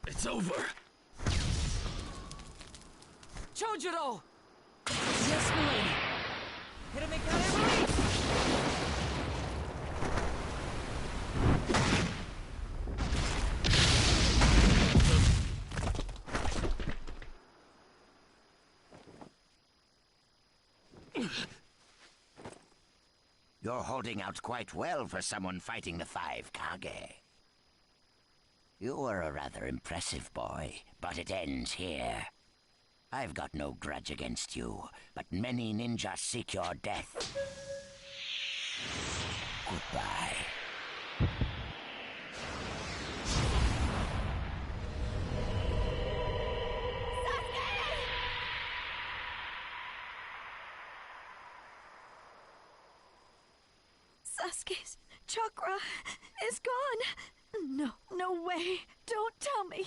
It's over. Chojuro! Yes, milady. You're holding out quite well for someone fighting the 5 Kage. You were a rather impressive boy, but it ends here. I've got no grudge against you, but many ninjas seek your death. Goodbye. Sasuke's chakra is gone. No way. Don't tell me.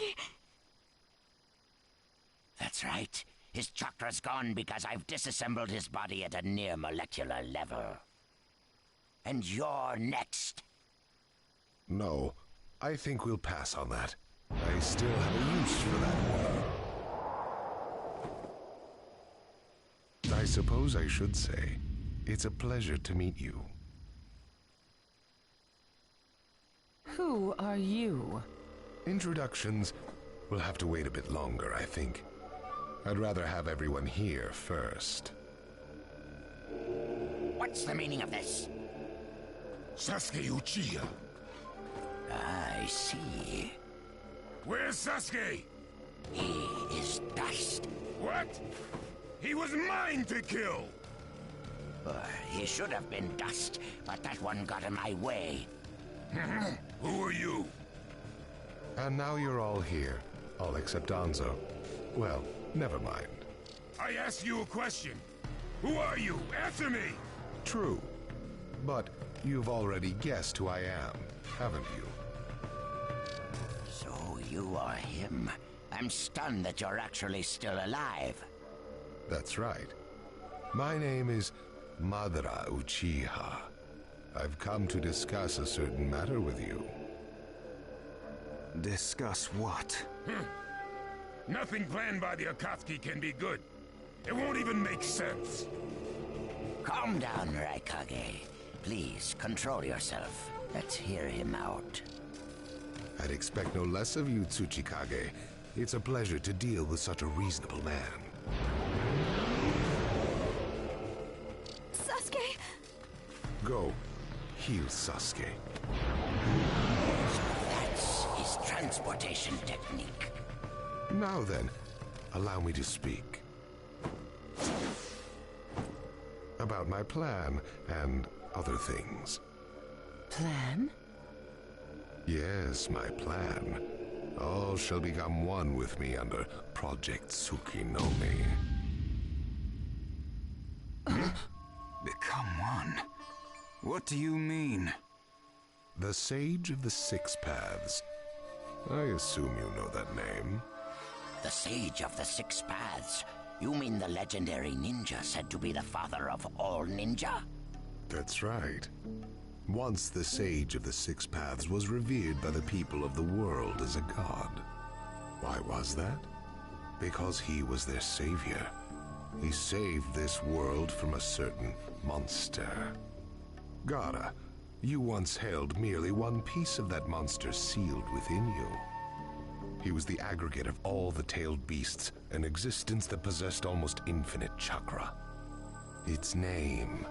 That's right. His chakra's gone because I've disassembled his body at a near molecular level. And you're next. No, I think we'll pass on that. I still have a use for that one. I suppose I should say, it's a pleasure to meet you. Who are you? Introductions will have to wait a bit longer, I think. I'd rather have everyone here first. What's the meaning of this? Sasuke Uchiha. I see. Where's Sasuke? He is dust. What? He was mine to kill! He should have been dust, but that one got in my way. Who are you? And now you're all here, all except Danzo. Well, never mind. I asked you a question. Who are you? Answer me! True. But you've already guessed who I am, haven't you? So you are him. I'm stunned that you're actually still alive. That's right. My name is Madara Uchiha. I've come to discuss a certain matter with you. Discuss what? Nothing planned by the Akatsuki can be good. It won't even make sense. Calm down, Raikage. Please, control yourself. Let's hear him out. I'd expect no less of you, Tsuchikage. It's a pleasure to deal with such a reasonable man. Sasuke! Go. Heal Sasuke. So that's his transportation technique. Now then, allow me to speak. About my plan and other things. Plan? Yes, my plan. All shall become one with me under Project Tsukinome. Become one? What do you mean? The Sage of the Six Paths. I assume you know that name. The Sage of the Six Paths? You mean the legendary ninja said to be the father of all ninja? That's right. Once the Sage of the Six Paths was revered by the people of the world as a god. Why was that? Because he was their savior. He saved this world from a certain monster. Gaara, you once held merely one piece of that monster sealed within you. He was the aggregate of all the tailed beasts, an existence that possessed almost infinite chakra. Its name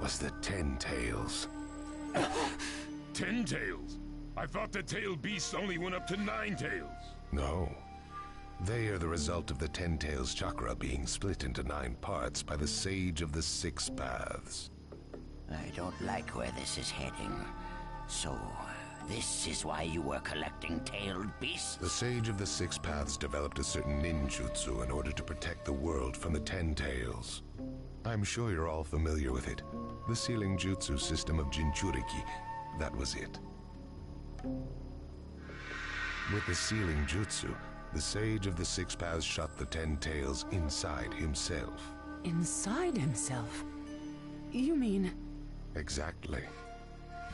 was the Ten Tails. 10 tails? I thought the tailed beasts only went up to 9 tails. No. They are the result of the Ten Tails chakra being split into 9 parts by the Sage of the Six Paths. I don't like where this is heading. So, this is why you were collecting tailed beasts? The Sage of the Six Paths developed a certain ninjutsu in order to protect the world from the Ten Tails. I'm sure you're all familiar with it. The sealing jutsu system of Jinchuriki. That was it. With the sealing jutsu, the Sage of the Six Paths shut the Ten Tails inside himself. Inside himself? You mean... Exactly.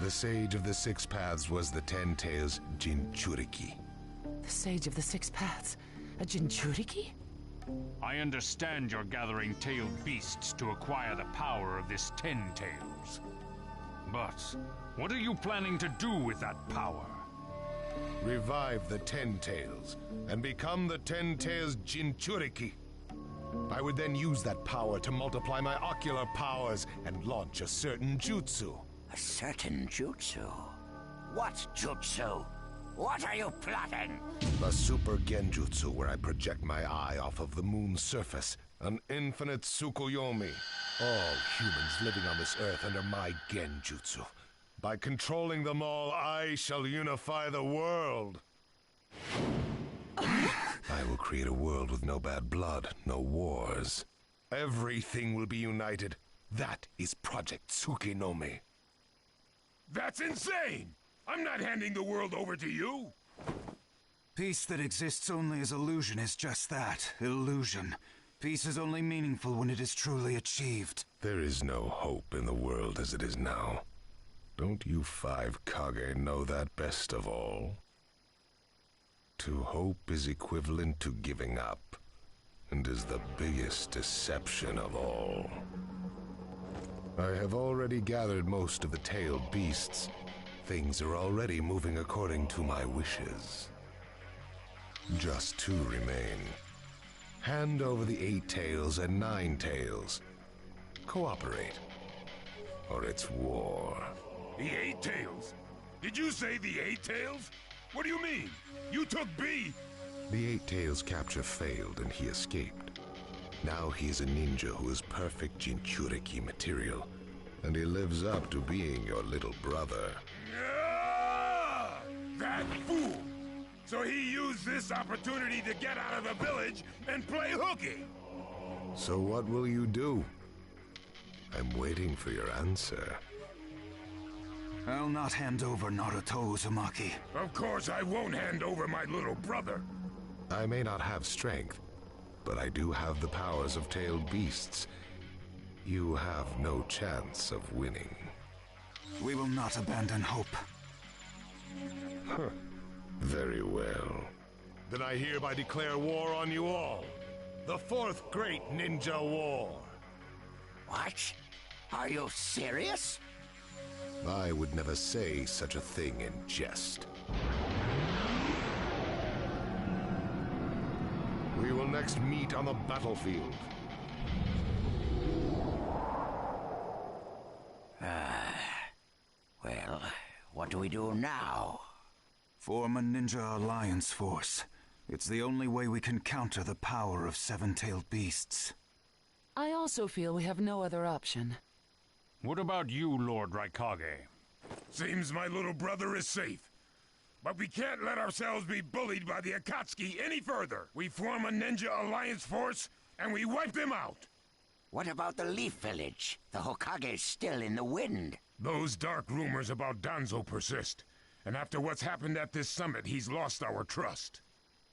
The Sage of the Six Paths was the Ten Tails' Jinchuriki. The Sage of the Six Paths? A Jinchuriki? I understand you're gathering tailed beasts to acquire the power of this Ten Tails. But what are you planning to do with that power? Revive the Ten Tails and become the Ten Tails Jinchuriki. I would then use that power to multiply my ocular powers and launch a certain jutsu. A certain jutsu? What jutsu? What are you plotting? A super genjutsu where I project my eye off of the moon's surface. An infinite Tsukuyomi. All humans living on this earth under my genjutsu. By controlling them all, I shall unify the world. I will create a world with no bad blood, no wars. Everything will be united. That is Project Tsukinome. That's insane! I'm not handing the world over to you! Peace that exists only as illusion is just that, illusion. Peace is only meaningful when it is truly achieved. There is no hope in the world as it is now. Don't you 5 Kage know that best of all? To hope is equivalent to giving up, and is the biggest deception of all. I have already gathered most of the tailed beasts. Things are already moving according to my wishes. Just 2 remain. Hand over the 8 tails and 9 tails. Cooperate, or it's war. The 8 tails? Did you say the 8 tails? What do you mean? You took B! The 8 tails capture failed and he escaped. Now he is a ninja who is perfect Jinchuriki material, and he lives up to being your little brother. That fool! So he used this opportunity to get out of the village and play hooky! So what will you do? I'm waiting for your answer. I'll not hand over Naruto, Uzumaki. Of course I won't hand over my little brother. I may not have strength, but I do have the powers of tailed beasts. You have no chance of winning. We will not abandon hope. Huh. Very well. Then I hereby declare war on you all. The 4th Great Ninja War. What? Are you serious? I would never say such a thing in jest. We will next meet on the battlefield. Well, what do we do now? Form a ninja alliance force. It's the only way we can counter the power of 7-tailed beasts. I also feel we have no other option. What about you, Lord Raikage? Seems my little brother is safe. But we can't let ourselves be bullied by the Akatsuki any further. We form a ninja alliance force, and we wipe them out. What about the Leaf Village? The Hokage's still in the wind. Those dark rumors about Danzo persist. And after what's happened at this summit, he's lost our trust.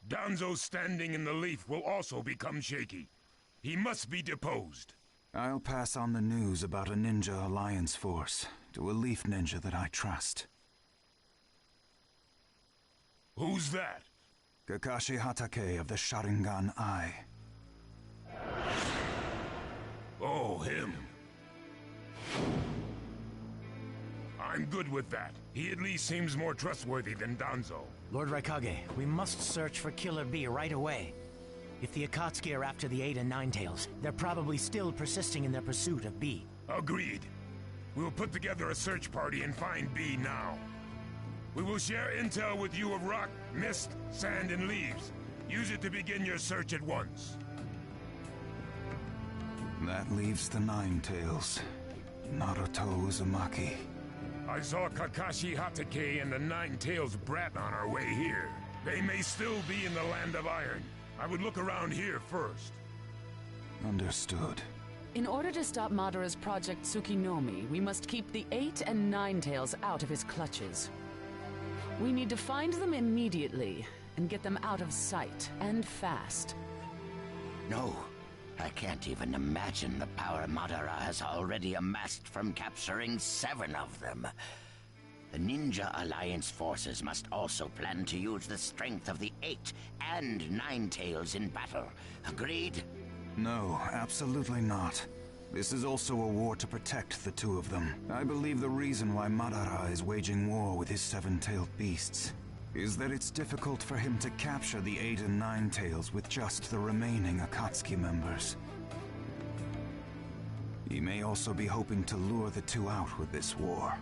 Danzo's standing in the Leaf will also become shaky. He must be deposed. I'll pass on the news about a ninja alliance force to a Leaf ninja that I trust. Who's that? Kakashi Hatake of the Sharingan Eye. Oh, him. I'm good with that. He at least seems more trustworthy than Danzo. Lord Raikage, we must search for Killer B right away. If the Akatsuki are after the 8 and 9 tails, they're probably still persisting in their pursuit of B. Agreed. We'll put together a search party and find B now. We will share intel with you of rock, mist, sand, and leaves. Use it to begin your search at once. That leaves the Nine Tails. Naruto Uzumaki. I saw Kakashi Hatake and the Nine Tails brat on our way here. They may still be in the Land of Iron. I would look around here first. Understood. In order to stop Madara's Project Tsukinomi, we must keep the 8 and 9 Tails out of his clutches. We need to find them immediately and get them out of sight, and fast. No, I can't even imagine the power Madara has already amassed from capturing 7 of them. The Ninja Alliance forces must also plan to use the strength of the 8 and 9 Tails in battle. Agreed? No, absolutely not. This is also a war to protect the 2 of them. I believe the reason why Madara is waging war with his 7-tailed beasts is that it's difficult for him to capture the 8 and 9 Tails with just the remaining Akatsuki members. He may also be hoping to lure the 2 out with this war.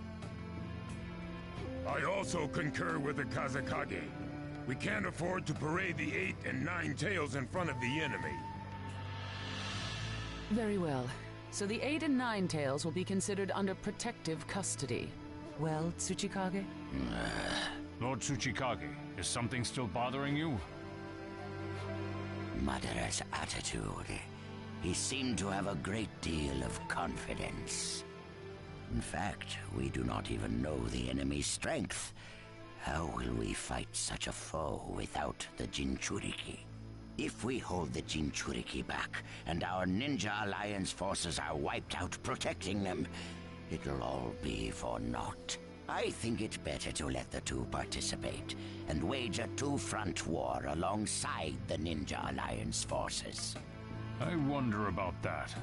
I also concur with the Kazekage. We can't afford to parade the 8 and 9 Tails in front of the enemy. Very well. So the 8 and 9 Tails will be considered under protective custody. Well, Tsuchikage? Lord Tsuchikage, is something still bothering you? Madara's attitude. He seemed to have a great deal of confidence. In fact, we do not even know the enemy's strength. How will we fight such a foe without the Jinchuriki? If we hold the Jinchuriki back, and our Ninja Alliance forces are wiped out protecting them, it'll all be for naught. I think it better to let the 2 participate, and wage a 2-front war alongside the Ninja Alliance forces. I wonder about that.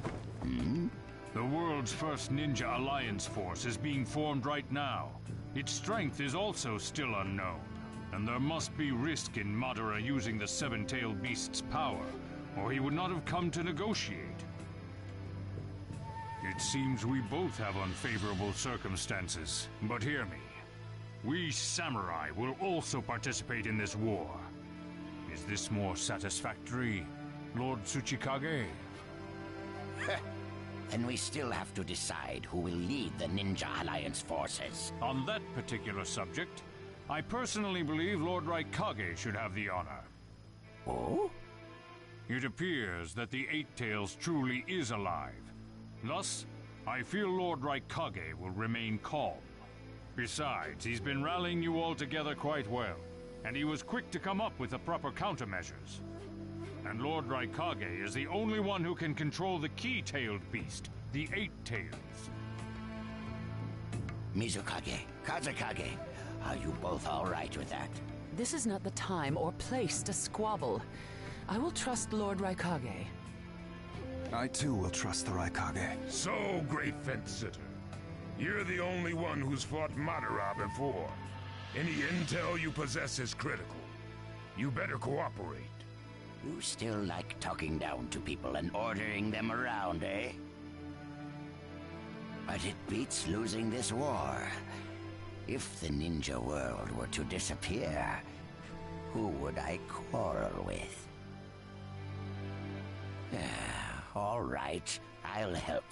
The world's first Ninja Alliance force is being formed right now. Its strength is also still unknown, and there must be risk in Madara using the 7-tailed beast's power, or he would not have come to negotiate. It seems we both have unfavorable circumstances, but hear me. We samurai will also participate in this war. Is this more satisfactory, Lord Tsuchikage? Then we still have to decide who will lead the Ninja Alliance forces. On that particular subject, I personally believe Lord Raikage should have the honor. Oh? It appears that the 8 Tails truly is alive. Thus, I feel Lord Raikage will remain calm. Besides, he's been rallying you all together quite well, and he was quick to come up with the proper countermeasures. And Lord Raikage is the only one who can control the key-tailed beast, the 8 Tails. Mizukage, Kazekage, are you both all right with that? This is not the time or place to squabble. I will trust Lord Raikage. I too will trust the Raikage. So, great fence-sitter. You're the only one who's fought Madara before. Any intel you possess is critical. You better cooperate. You still like talking down to people and ordering them around, eh? But it beats losing this war. If the ninja world were to disappear, who would I quarrel with? All right, I'll help.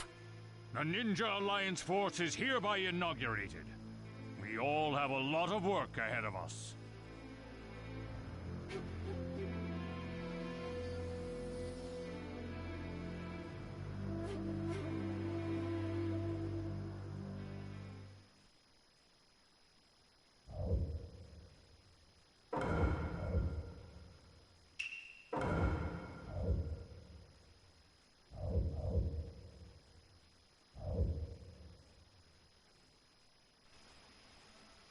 The Ninja Alliance force is hereby inaugurated. We all have a lot of work ahead of us.